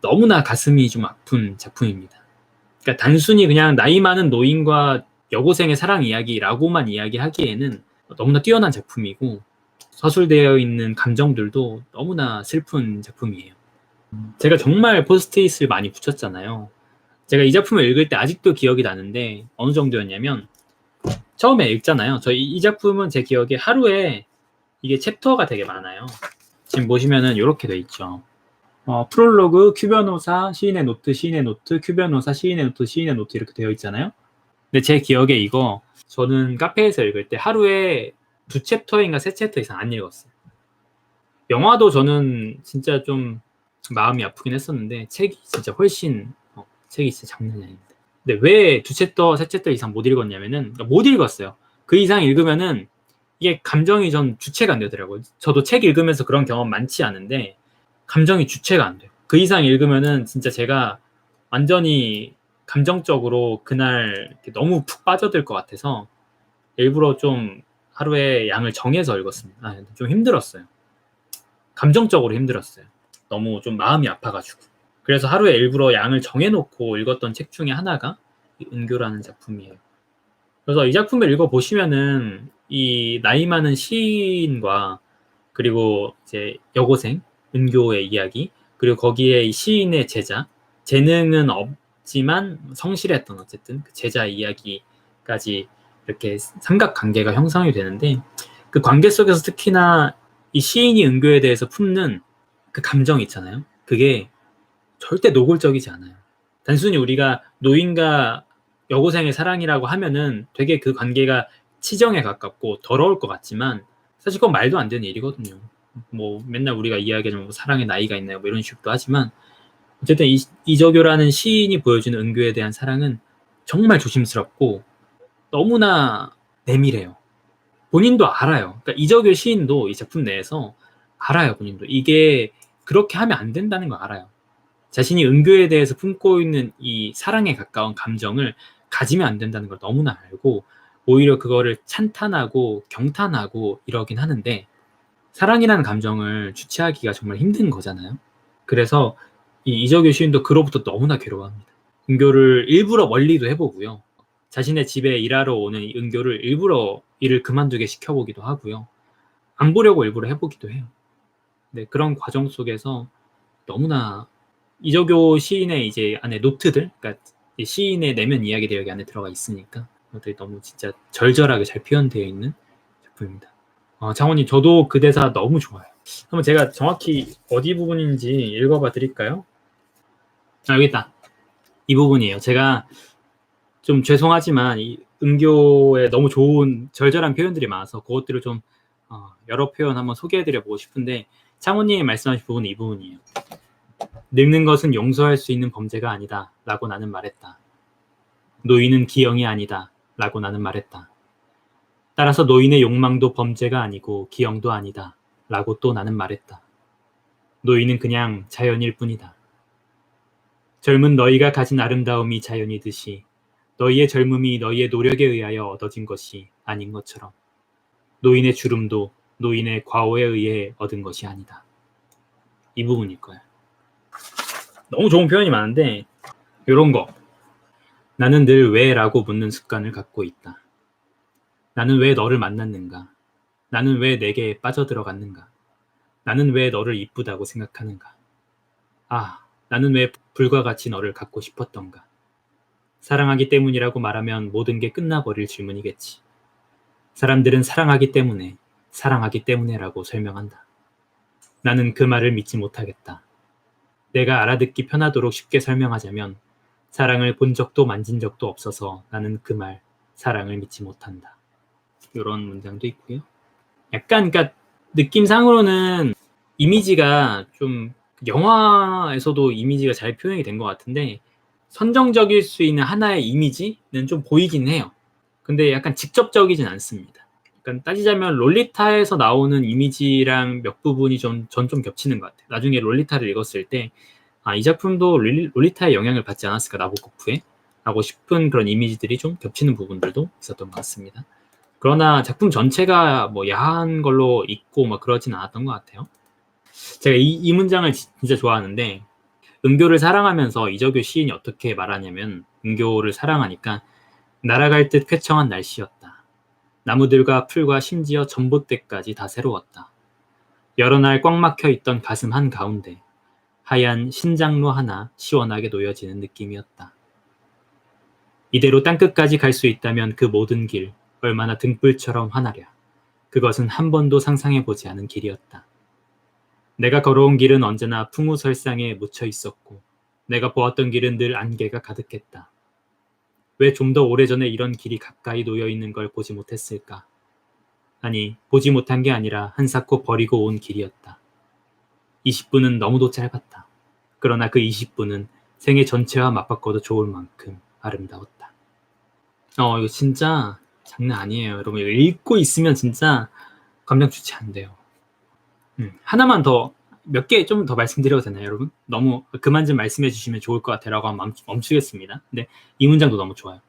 너무나 가슴이 좀 아픈 작품입니다. 그러니까 단순히 그냥 나이 많은 노인과 여고생의 사랑 이야기라고만 이야기하기에는 너무나 뛰어난 작품이고 서술되어 있는 감정들도 너무나 슬픈 작품이에요. 제가 정말 포스트잇을 많이 붙였잖아요. 제가 이 작품을 읽을 때 아직도 기억이 나는데 어느 정도였냐면 처음에 읽잖아요. 이 작품은 제 기억에 하루에 이게 챕터가 되게 많아요. 지금 보시면은 이렇게 돼 있죠. 프롤로그, 큐변호사, 시인의 노트, 시인의 노트, 큐변호사, 시인의 노트, 시인의 노트 이렇게 되어 있잖아요. 근데 제 기억에 이거 저는 카페에서 읽을 때 하루에 2챕터인가 3챕터 이상 안 읽었어요. 영화도 저는 진짜 좀 마음이 아프긴 했었는데 책이 진짜 훨씬 책이 진짜 장난이 아닙니다. 근데 왜 2챕터, 3챕터 이상 못 읽었냐면은 못 읽었어요. 그 이상 읽으면은 이게 감정이 전 주체가 안 되더라고요. 저도 책 읽으면서 그런 경험 많지 않은데 감정이 주체가 안 돼요. 그 이상 읽으면은 진짜 제가 완전히 감정적으로 그날 너무 푹 빠져들 것 같아서 일부러 좀 하루에 양을 정해서 읽었습니다. 좀 힘들었어요. 감정적으로 힘들었어요. 너무 좀 마음이 아파가지고. 그래서 하루에 일부러 양을 정해놓고 읽었던 책 중에 하나가 은교라는 작품이에요. 그래서 이 작품을 읽어보시면은 이 나이 많은 시인과 그리고 이제 여고생 은교의 이야기 그리고 거기에 이 시인의 제자 재능은 없지만 성실했던 어쨌든 그 제자 이야기까지 이렇게 삼각관계가 형성이 되는데 그 관계 속에서 특히나 이 시인이 은교에 대해서 품는 그 감정 있잖아요. 그게 절대 노골적이지 않아요. 단순히 우리가 노인과 여고생의 사랑이라고 하면은 되게 그 관계가 치정에 가깝고 더러울 것 같지만 사실 그건 말도 안 되는 일이거든요. 뭐 맨날 우리가 이야기하는 뭐 사랑의 나이가 있나요? 뭐 이런 식으로 하지만 어쨌든 이적효라는 시인이 보여주는 은교에 대한 사랑은 정말 조심스럽고 너무나 내밀해요. 본인도 알아요. 그러니까 이적효 시인도 이 작품 내에서 알아요. 본인도 이게 그렇게 하면 안 된다는 거 알아요. 자신이 은교에 대해서 품고 있는 이 사랑에 가까운 감정을 가지면 안 된다는 걸 너무나 알고 오히려 그거를 찬탄하고 경탄하고 이러긴 하는데 사랑이라는 감정을 주체하기가 정말 힘든 거잖아요. 그래서 이 이적효 시인도 그로부터 너무나 괴로워합니다. 은교를 일부러 멀리도 해보고요. 자신의 집에 일하러 오는 이 은교를 일부러 일을 그만두게 시켜보기도 하고요. 안 보려고 일부러 해보기도 해요. 네, 그런 과정 속에서 너무나 이적효 시인의 이제 안에 노트들, 그러니까 시인의 내면 이야기들 여기 안에 들어가 있으니까 그것들이 너무 진짜 절절하게 잘 표현되어 있는 작품입니다. 장원님, 저도 그 대사 너무 좋아요. 한번 제가 정확히 어디 부분인지 읽어봐 드릴까요? 여기 있다. 이 부분이에요. 제가 좀 죄송하지만 이 은교에 너무 좋은 절절한 표현들이 많아서 그것들을 좀 여러 표현 한번 소개해드려 보고 싶은데 창호님이 말씀하신 부분은 이 부분이에요. 늙는 것은 용서할 수 있는 범죄가 아니다 라고 나는 말했다. 노인은 기형이 아니다 라고 나는 말했다. 따라서 노인의 욕망도 범죄가 아니고 기형도 아니다. 라고 또 나는 말했다. 노인은 그냥 자연일 뿐이다. 젊은 너희가 가진 아름다움이 자연이듯이 너희의 젊음이 너희의 노력에 의하여 얻어진 것이 아닌 것처럼 노인의 주름도 노인의 과오에 의해 얻은 것이 아니다. 이 부분일 거야. 너무 좋은 표현이 많은데 이런 거. 나는 늘 왜? 라고 묻는 습관을 갖고 있다. 나는 왜 너를 만났는가? 나는 왜 내게 빠져들어갔는가? 나는 왜 너를 이쁘다고 생각하는가? 아, 나는 왜 불과 같이 너를 갖고 싶었던가? 사랑하기 때문이라고 말하면 모든 게 끝나버릴 질문이겠지. 사람들은 사랑하기 때문에라고 설명한다. 나는 그 말을 믿지 못하겠다. 내가 알아듣기 편하도록 쉽게 설명하자면 사랑을 본 적도 만진 적도 없어서 나는 그 말, 사랑을 믿지 못한다. 이런 문장도 있고요. 약간 그러니까 느낌상으로는 이미지가 좀 영화에서도 이미지가 잘 표현이 된 것 같은데 선정적일 수 있는 하나의 이미지는 좀 보이긴 해요. 근데 약간 직접적이진 않습니다. 그러니까 따지자면 롤리타에서 나오는 이미지랑 몇 부분이 전 좀 겹치는 것 같아요. 나중에 롤리타를 읽었을 때 이 작품도 롤리타의 영향을 받지 않았을까, 나보코프에? 하고 싶은 그런 이미지들이 좀 겹치는 부분들도 있었던 것 같습니다. 그러나 작품 전체가 뭐 야한 걸로 있고 막 그러진 않았던 것 같아요. 제가 이 문장을 진짜 좋아하는데 은교를 사랑하면서 이적교 시인이 어떻게 말하냐면 은교를 사랑하니까 날아갈 듯 쾌청한 날씨였다. 나무들과 풀과 심지어 전봇대까지 다 새로웠다. 여러 날 꽉 막혀 있던 가슴 한가운데 하얀 신장로 하나 시원하게 놓여지는 느낌이었다. 이대로 땅끝까지 갈 수 있다면 그 모든 길 얼마나 등불처럼 환하랴. 그것은 한 번도 상상해보지 않은 길이었다. 내가 걸어온 길은 언제나 풍우설상에 묻혀 있었고 내가 보았던 길은 늘 안개가 가득했다. 왜 좀 더 오래전에 이런 길이 가까이 놓여 있는 걸 보지 못했을까? 아니, 보지 못한 게 아니라 한사코 버리고 온 길이었다. 20분은 너무도 짧았다. 그러나 그 20분은 생애 전체와 맞바꿔도 좋을 만큼 아름다웠다. 이거 진짜 장난 아니에요. 여러분, 이거 읽고 있으면 진짜 감정 주체 안 돼요. 하나만 더, 몇 개 좀 더 말씀드려도 되나요, 여러분? 너무 그만 좀 말씀해 주시면 좋을 것 같아라고 하면 멈추겠습니다. 근데 이 문장도 너무 좋아요.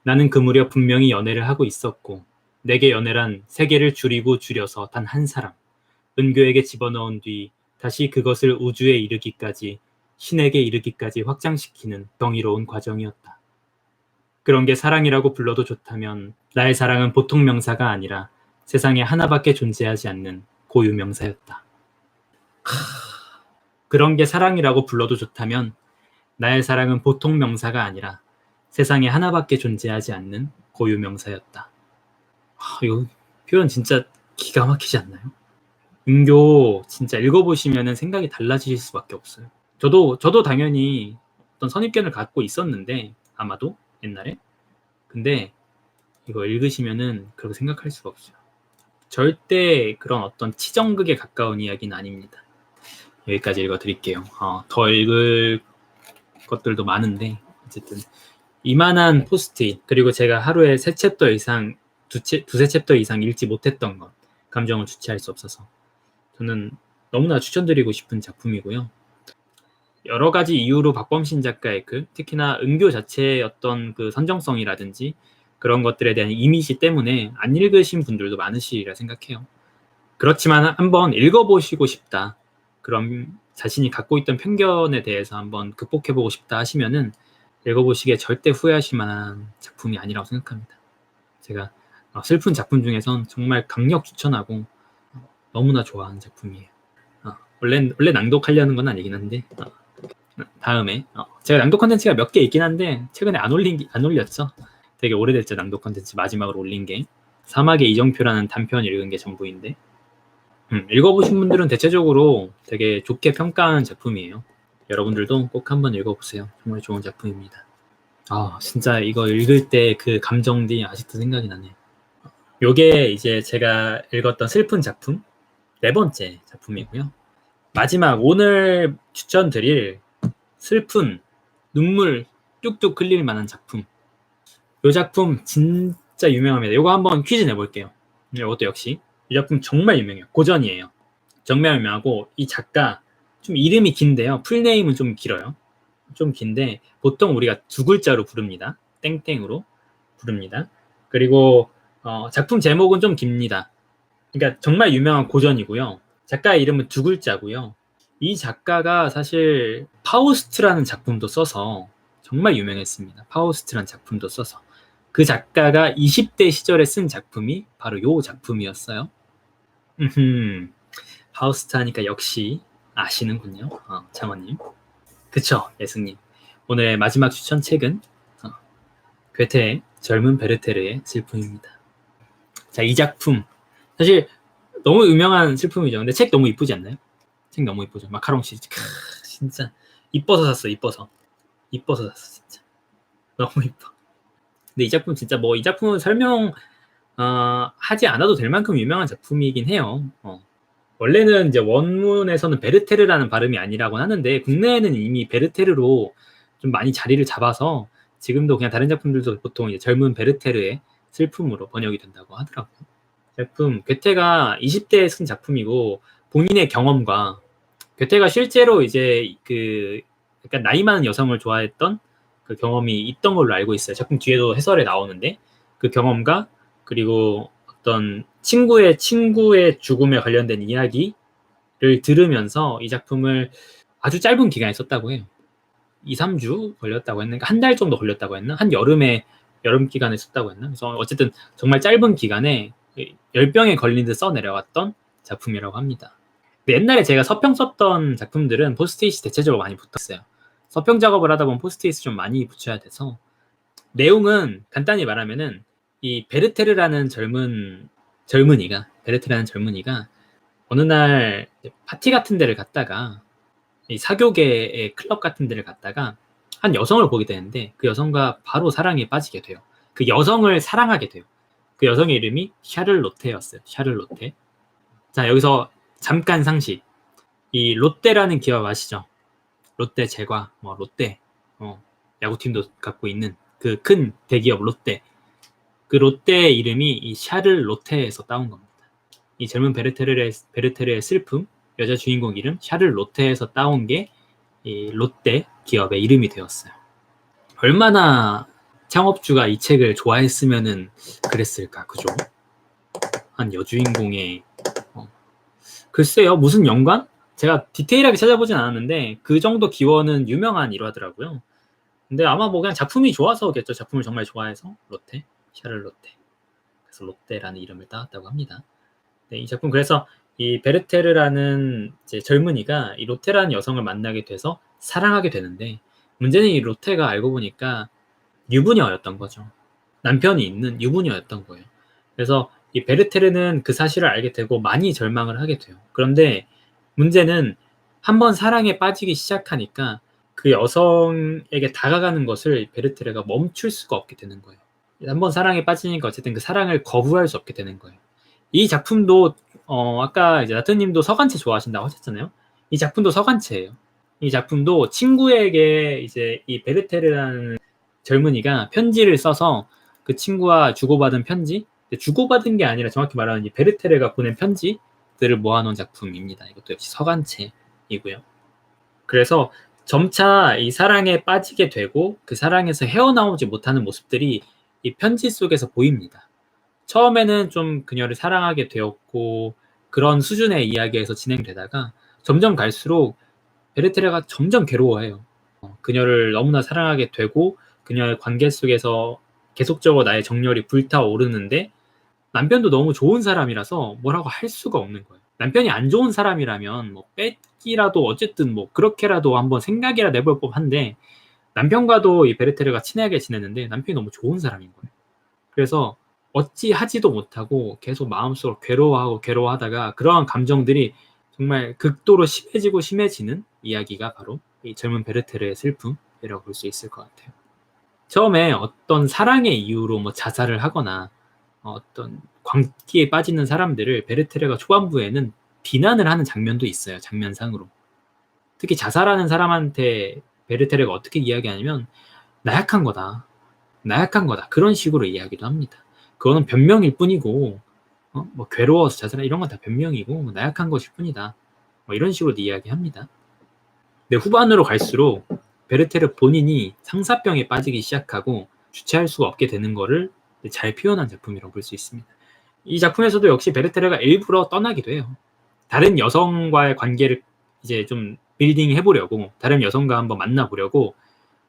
나는 그 무렵 분명히 연애를 하고 있었고 내게 연애란 세계를 줄이고 줄여서 단 한 사람, 은교에게 집어넣은 뒤 다시 그것을 우주에 이르기까지, 신에게 이르기까지 확장시키는 경이로운 과정이었다. 그런 게 사랑이라고 불러도 좋다면 나의 사랑은 보통 명사가 아니라 세상에 하나밖에 존재하지 않는 고유 명사였다. 그런 게 사랑이라고 불러도 좋다면 나의 사랑은 보통 명사가 아니라 세상에 하나밖에 존재하지 않는 고유 명사였다. 이거 표현 진짜 기가 막히지 않나요? 은교 진짜 읽어보시면 생각이 달라지실 수밖에 없어요. 저도 당연히 어떤 선입견을 갖고 있었는데 아마도 옛날에. 근데 이거 읽으시면은 그렇게 생각할 수가 없어요. 절대 그런 어떤 치정극에 가까운 이야기는 아닙니다. 여기까지 읽어드릴게요. 더 읽을 것들도 많은데 어쨌든 이만한 포스트잇, 그리고 제가 하루에 3챕터 이상, 두세 챕터 이상 읽지 못했던 것, 감정을 주체할 수 없어서 저는 너무나 추천드리고 싶은 작품이고요. 여러 가지 이유로 박범신 작가의 글, 특히나 은교 자체의 어떤 그 선정성이라든지 그런 것들에 대한 이미지 때문에 안 읽으신 분들도 많으시리라 생각해요. 그렇지만 한번 읽어보시고 싶다, 그럼 자신이 갖고 있던 편견에 대해서 한번 극복해보고 싶다 하시면은 읽어보시기에 절대 후회하실 만한 작품이 아니라고 생각합니다. 제가 슬픈 작품 중에선 정말 강력 추천하고 너무나 좋아하는 작품이에요. 원래 낭독하려는 건 아니긴 한데 다음에 제가 낭독 컨텐츠가 몇 개 있긴 한데 최근에 안 올렸죠. 되게 오래됐죠. 낭독 컨텐츠 마지막으로 올린 게 사막의 이정표라는 단편 읽은 게 전부인데 읽어보신 분들은 대체적으로 되게 좋게 평가하는 작품이에요. 여러분들도 꼭 한번 읽어보세요. 정말 좋은 작품입니다. 진짜 이거 읽을 때 그 감정들이 아직도 생각이 나네요. 요게 이제 제가 읽었던 슬픈 작품 4번째 작품이고요. 마지막 오늘 추천드릴 슬픈 눈물 뚝뚝 흘릴 만한 작품, 요 작품 진짜 진짜 유명합니다. 이거 한번 퀴즈 내볼게요. 이것도 역시 이 작품 정말 유명해요. 고전이에요. 정말 유명하고 이 작가 좀 이름이 긴데요. 풀네임은 좀 길어요. 좀 긴데 보통 우리가 두 글자로 부릅니다. 땡땡으로 부릅니다. 그리고 작품 제목은 좀 깁니다. 그러니까 정말 유명한 고전이고요. 작가의 이름은 두 글자고요. 이 작가가 사실 파우스트라는 작품도 써서 정말 유명했습니다. 파우스트라는 작품도 써서. 그 작가가 20대 시절에 쓴 작품이 바로 이 작품이었어요. 파우스트 하니까 역시 아시는군요. 장원님. 그쵸, 예승님. 오늘의 마지막 추천 책은 괴테의 젊은 베르테르의 슬픔입니다. 자, 이 작품 사실 너무 유명한 슬픔이죠. 근데 책 너무 이쁘지 않나요? 책 너무 이쁘죠. 마카롱 시리즈. 진짜 이뻐서 샀어. 이뻐서 샀어. 진짜 너무 이뻐. 근데 이 작품 진짜 뭐 이 작품은 설명 하지 않아도 될 만큼 유명한 작품이긴 해요. 원래는 이제 원문에서는 베르테르라는 발음이 아니라고 하는데 국내에는 이미 베르테르로 좀 많이 자리를 잡아서 지금도 그냥 다른 작품들도 보통 이제 젊은 베르테르의 슬픔으로 번역이 된다고 하더라고요. 작품 괴테가 20대에 쓴 작품이고 본인의 경험과 괴테가 실제로 이제 그 약간 나이 많은 여성을 좋아했던 그 경험이 있던 걸로 알고 있어요. 작품 뒤에도 해설에 나오는데 그 경험과 그리고 어떤 친구의 죽음에 관련된 이야기를 들으면서 이 작품을 아주 짧은 기간에 썼다고 해요. 2, 3주 걸렸다고 했는가? 한 달 정도 걸렸다고 했나? 한 여름 기간에 썼다고 했나? 그래서 어쨌든 정말 짧은 기간에 열병에 걸린 듯 써내려왔던 작품이라고 합니다. 옛날에 제가 서평 썼던 작품들은 포스트잇이 대체적으로 많이 붙었어요. 서평 작업을 하다 보면 포스트잇을 좀 많이 붙여야 돼서 내용은 간단히 말하면은 이 베르테르라는 젊은이가 어느 날 파티 같은 데를 갔다가 이 사교계의 클럽 같은 데를 갔다가 한 여성을 보게 되는데 그 여성과 바로 사랑에 빠지게 돼요. 그 여성을 사랑하게 돼요. 그 여성의 이름이 샤를로테였어요. 샤를로테. 자, 여기서 잠깐 상식. 이 롯데라는 기업 아시죠? 롯데 제과, 롯데, 야구팀도 갖고 있는 그 큰 대기업 롯데. 그 롯데의 이름이 이 샤를로테에서 따온 겁니다. 이 젊은 베르테르의 슬픔, 여자 주인공 이름 샤를로테에서 따온 게 이 롯데 기업의 이름이 되었어요. 얼마나 창업주가 이 책을 좋아했으면은 그랬을까, 그죠? 한 여주인공의 글쎄요, 무슨 연관? 제가 디테일하게 찾아보진 않았는데 그 정도 기원은 유명한 일화더라고요. 근데 아마 뭐 그냥 작품이 좋아서겠죠. 작품을 정말 좋아해서 롯데, 샤를로테. 그래서 롯데라는 이름을 따왔다고 합니다. 네, 이 작품 그래서 이 베르테르라는 이제 젊은이가 이 로테라는 여성을 만나게 돼서 사랑하게 되는데 문제는 이 로테가 알고 보니까 유부녀였던 거죠. 남편이 있는 유부녀였던 거예요. 그래서 이 베르테르는 그 사실을 알게 되고 많이 절망을 하게 돼요. 그런데 문제는 한번 사랑에 빠지기 시작하니까 그 여성에게 다가가는 것을 베르테르가 멈출 수가 없게 되는 거예요. 한번 사랑에 빠지니까 어쨌든 그 사랑을 거부할 수 없게 되는 거예요. 이 작품도 아까 이제 나트님도 서간체 좋아하신다고 하셨잖아요. 이 작품도 서간체예요. 이 작품도 친구에게 이제 이 베르테르라는 젊은이가 편지를 써서 그 친구와 주고받은 편지, 주고받은 게 아니라 정확히 말하면 이 베르테르가 보낸 편지들을 모아놓은 작품입니다. 이것도 역시 서간체이고요. 그래서 점차 이 사랑에 빠지게 되고 그 사랑에서 헤어나오지 못하는 모습들이 이 편지 속에서 보입니다. 처음에는 좀 그녀를 사랑하게 되었고 그런 수준의 이야기에서 진행되다가 점점 갈수록 베르테르가 점점 괴로워해요. 그녀를 너무나 사랑하게 되고 그녀의 관계 속에서 계속적으로 나의 정열이 불타오르는데 남편도 너무 좋은 사람이라서 뭐라고 할 수가 없는 거예요. 남편이 안 좋은 사람이라면 뭐 뺏기라도 어쨌든 뭐 그렇게라도 한번 생각이라도 해볼 법한데 남편과도 이 베르테르가 친하게 지냈는데 남편이 너무 좋은 사람인 거예요. 그래서 어찌 하지도 못하고 계속 마음속으로 괴로워하다가 그러한 감정들이 정말 극도로 심해지는 이야기가 바로 이 젊은 베르테르의 슬픔이라고 볼 수 있을 것 같아요. 처음에 어떤 사랑의 이유로 뭐 자살을 하거나 어떤 광기에 빠지는 사람들을 베르테르가 초반부에는 비난을 하는 장면도 있어요. 장면상으로. 특히 자살하는 사람한테 베르테르가 어떻게 이야기하냐면 나약한 거다. 그런 식으로 이야기도 합니다. 그거는 변명일 뿐이고 뭐 괴로워서 자살한 이런 건 다 변명이고 뭐 나약한 것일 뿐이다. 뭐 이런 식으로 이야기합니다. 근데 후반으로 갈수록 베르테르 본인이 상사병에 빠지기 시작하고 주체할 수가 없게 되는 거를 잘 표현한 작품이라고 볼 수 있습니다. 이 작품에서도 역시 베르테르가 일부러 떠나기도 해요. 다른 여성과의 관계를 이제 좀 빌딩 해보려고, 다른 여성과 한번 만나보려고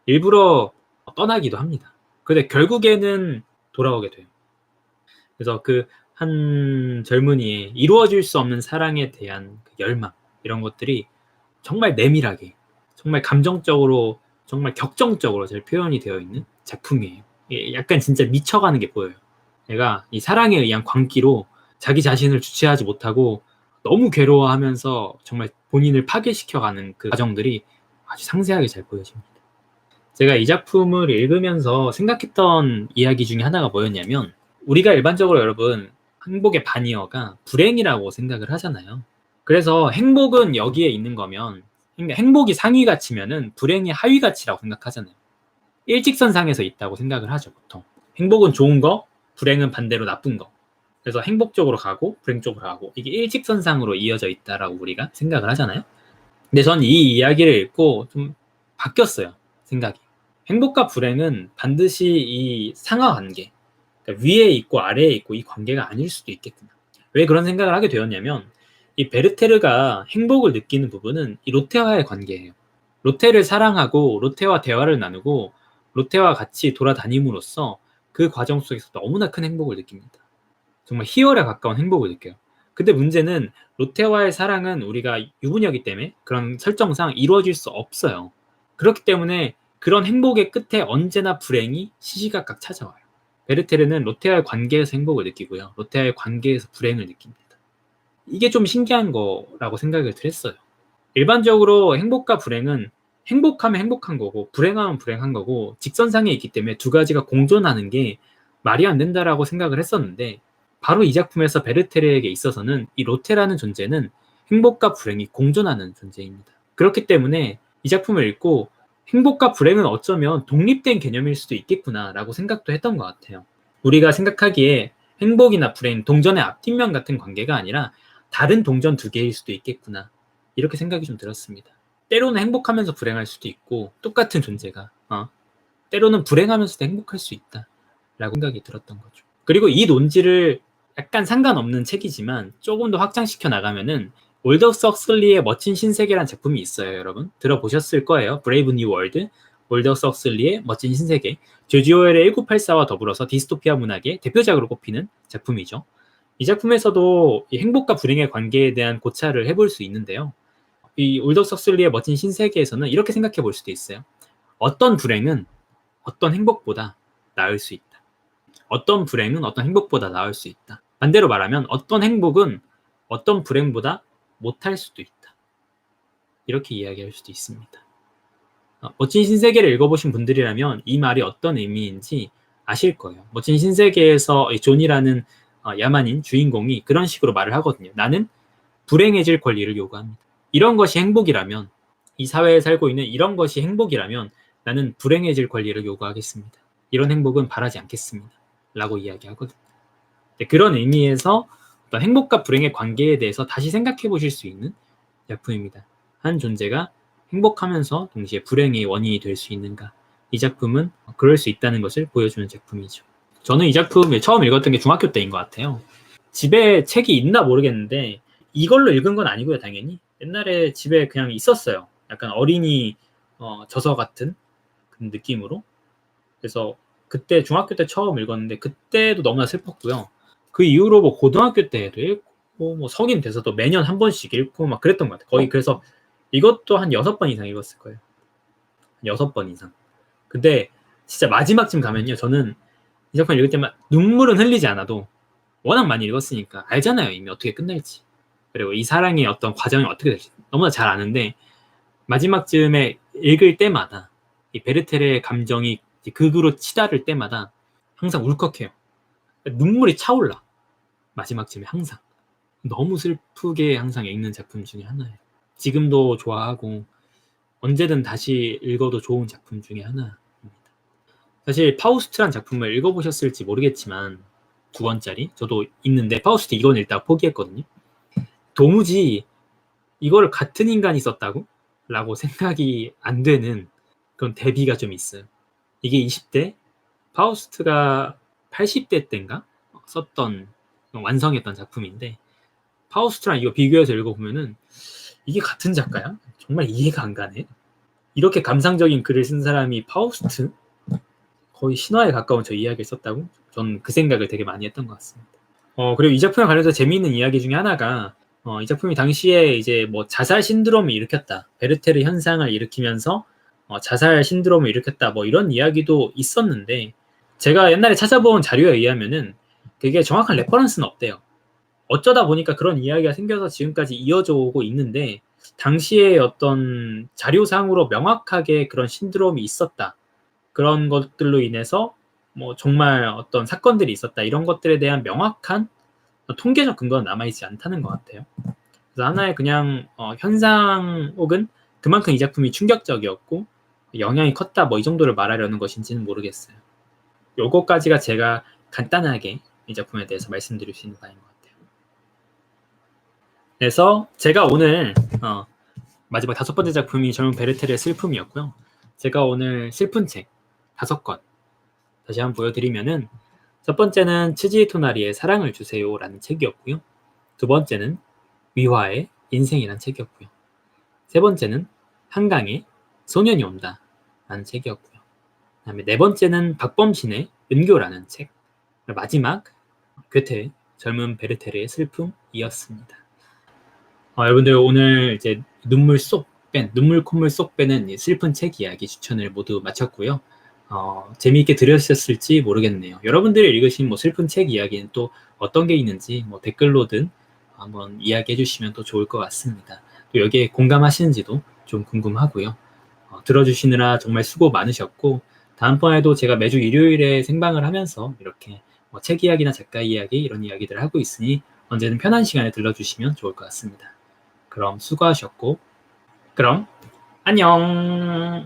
일부러 떠나기도 합니다. 근데 결국에는 돌아오게 돼요. 그래서 그 한 젊은이의 이루어질 수 없는 사랑에 대한 그 열망, 이런 것들이 정말 내밀하게, 정말 감정적으로, 정말 격정적으로 잘 표현이 되어 있는 작품이에요. 약간 진짜 미쳐가는 게 보여요. 얘가 이 사랑에 의한 광기로 자기 자신을 주체하지 못하고 너무 괴로워하면서 정말 본인을 파괴시켜가는 그 과정들이 아주 상세하게 잘 보여집니다. 제가 이 작품을 읽으면서 생각했던 이야기 중에 하나가 뭐였냐면, 우리가 일반적으로 여러분 행복의 반이어가 불행이라고 생각을 하잖아요. 그래서 행복은 여기에 있는 거면, 행복이 상위 가치면은 불행이 하위 가치라고 생각하잖아요. 일직선상에서 있다고 생각을 하죠, 보통. 행복은 좋은 거, 불행은 반대로 나쁜 거. 그래서 행복 쪽으로 가고 불행 쪽으로 가고, 이게 일직선상으로 이어져 있다라고 우리가 생각을 하잖아요. 근데 전 이 이야기를 읽고 좀 바뀌었어요, 생각이. 행복과 불행은 반드시 이 상하관계, 그러니까 위에 있고 아래에 있고 이 관계가 아닐 수도 있겠구나. 왜 그런 생각을 하게 되었냐면, 이 베르테르가 행복을 느끼는 부분은 이 로테와의 관계예요. 로테를 사랑하고 로테와 대화를 나누고 로테와 같이 돌아다님으로써 그 과정 속에서 너무나 큰 행복을 느낍니다. 정말 희열에 가까운 행복을 느껴요. 근데 문제는 로테와의 사랑은 우리가 유부녀이기 때문에 그런 설정상 이루어질 수 없어요. 그렇기 때문에 그런 행복의 끝에 언제나 불행이 시시각각 찾아와요. 베르테르는 로테와의 관계에서 행복을 느끼고요, 로테와의 관계에서 불행을 느낍니다. 이게 좀 신기한 거라고 생각을 했어요. 일반적으로 행복과 불행은 행복하면 행복한 거고 불행하면 불행한 거고 직선상에 있기 때문에 두 가지가 공존하는 게 말이 안 된다라고 생각을 했었는데, 바로 이 작품에서 베르테르에게 있어서는 이 로테라는 존재는 행복과 불행이 공존하는 존재입니다. 그렇기 때문에 이 작품을 읽고 행복과 불행은 어쩌면 독립된 개념일 수도 있겠구나라고 생각도 했던 것 같아요. 우리가 생각하기에 행복이나 불행, 동전의 앞뒷면 같은 관계가 아니라 다른 동전 두 개일 수도 있겠구나, 이렇게 생각이 좀 들었습니다. 때로는 행복하면서 불행할 수도 있고, 똑같은 존재가 때로는 불행하면서도 행복할 수 있다 라고 생각이 들었던 거죠. 그리고 이 논지를 약간 상관없는 책이지만 조금 더 확장시켜 나가면은 올더스 헉슬리의 멋진 신세계라는 작품이 있어요. 여러분 들어보셨을 거예요. 브레이브 뉴 월드, 올더스 헉슬리의 멋진 신세계, 조지 오웰의 1984와 더불어서 디스토피아 문학의 대표작으로 꼽히는 작품이죠. 이 작품에서도 이 행복과 불행의 관계에 대한 고찰을 해볼 수 있는데요, 이 올더스 헉슬리의 멋진 신세계에서는 이렇게 생각해 볼 수도 있어요. 어떤 불행은 어떤 행복보다 나을 수 있다. 어떤 불행은 어떤 행복보다 나을 수 있다. 반대로 말하면 어떤 행복은 어떤 불행보다 못할 수도 있다. 이렇게 이야기할 수도 있습니다. 멋진 신세계를 읽어보신 분들이라면 이 말이 어떤 의미인지 아실 거예요. 멋진 신세계에서 존이라는 야만인 주인공이 그런 식으로 말을 하거든요. 나는 불행해질 권리를 요구합니다. 이런 것이 행복이라면, 이 사회에 살고 있는 이런 것이 행복이라면 나는 불행해질 권리를 요구하겠습니다. 이런 행복은 바라지 않겠습니다. 라고 이야기하거든요. 그런 의미에서 어떤 행복과 불행의 관계에 대해서 다시 생각해 보실 수 있는 작품입니다. 한 존재가 행복하면서 동시에 불행의 원인이 될 수 있는가. 이 작품은 그럴 수 있다는 것을 보여주는 작품이죠. 저는 이 작품을 처음 읽었던 게 중학교 때인 것 같아요. 집에 책이 있나 모르겠는데 이걸로 읽은 건 아니고요, 당연히. 옛날에 집에 그냥 있었어요. 약간 어린이 저서 같은 그런 느낌으로. 그래서 그때 중학교 때 처음 읽었는데 그때도 너무나 슬펐고요. 그 이후로 뭐 고등학교 때도 읽고 뭐 성인 돼서도 매년 한 번씩 읽고 막 그랬던 것 같아요. 거의 그래서 이것도 한 6번 이상 읽었을 거예요. 6번 이상. 근데 진짜 마지막쯤 가면요, 저는 이 작품 읽을 때만 눈물은 흘리지 않아도 워낙 많이 읽었으니까 알잖아요, 이미 어떻게 끝날지. 그리고 이 사랑의 어떤 과정이 어떻게 될지 너무나 잘 아는데, 마지막쯤에 읽을 때마다 이 베르테르의 감정이 극으로 치달을 때마다 항상 울컥해요. 눈물이 차올라. 마지막쯤에 항상 너무 슬프게 항상 읽는 작품 중에 하나예요. 지금도 좋아하고 언제든 다시 읽어도 좋은 작품 중에 하나입니다. 사실 파우스트란 작품을 읽어보셨을지 모르겠지만 2권짜리 저도 있는데 파우스트 이건 일단 포기했거든요. 도무지 이걸 같은 인간이 썼다고? 라고 생각이 안 되는 그런 대비가 좀 있어요. 이게 20대 파우스트가 80대 때인가 썼던 완성했던 작품인데 파우스트랑 이거 비교해서 읽어보면은 이게 같은 작가야? 정말 이해가 안 가네. 이렇게 감상적인 글을 쓴 사람이 파우스트? 거의 신화에 가까운 저 이야기를 썼다고? 전 그 생각을 되게 많이 했던 것 같습니다. 그리고 이 작품에 관해서 재미있는 이야기 중에 하나가 이 작품이 당시에 이제 뭐 자살 신드롬을 일으켰다. 베르테르 현상을 일으키면서 자살 신드롬을 일으켰다. 뭐 이런 이야기도 있었는데 제가 옛날에 찾아본 자료에 의하면은 그게 정확한 레퍼런스는 없대요. 어쩌다 보니까 그런 이야기가 생겨서 지금까지 이어져 오고 있는데 당시에 어떤 자료상으로 명확하게 그런 신드롬이 있었다. 그런 것들로 인해서 뭐 정말 어떤 사건들이 있었다. 이런 것들에 대한 명확한 통계적 근거는 남아있지 않다는 것 같아요. 그래서 하나의 그냥 현상 혹은 그만큼 이 작품이 충격적이었고 영향이 컸다 뭐 이 정도를 말하려는 것인지는 모르겠어요. 요거까지가 제가 간단하게 이 작품에 대해서 말씀드릴 수 있는 바인 것 같아요. 그래서 제가 오늘 마지막 5번째 작품이 젊은 베르테르의 슬픔이었고요. 제가 오늘 슬픈 책 5권 다시 한번 보여드리면은 첫 번째는 츠지 토나리의 사랑을 주세요라는 책이었고요. 두 번째는 위화의 인생이라는 책이었고요. 세 번째는 한강의 소년이 온다라는 책이었고요. 그다음에 네 번째는 박범신의 은교라는 책. 마지막 괴테의 젊은 베르테르의 슬픔이었습니다. 여러분들 오늘 이제 눈물 콧물 쏙 빼는 슬픈 책 이야기 추천을 모두 마쳤고요. 재미있게 들으셨을지 모르겠네요. 여러분들이 읽으신 뭐 슬픈 책 이야기는 또 어떤 게 있는지 뭐 댓글로든 한번 이야기해 주시면 또 좋을 것 같습니다. 또 여기에 공감하시는지도 좀 궁금하고요. 들어주시느라 정말 수고 많으셨고 다음번에도 제가 매주 일요일에 생방을 하면서 이렇게 뭐 책 이야기나 작가 이야기 이런 이야기들을 하고 있으니 언제든 편한 시간에 들러주시면 좋을 것 같습니다. 그럼 수고하셨고 그럼 안녕.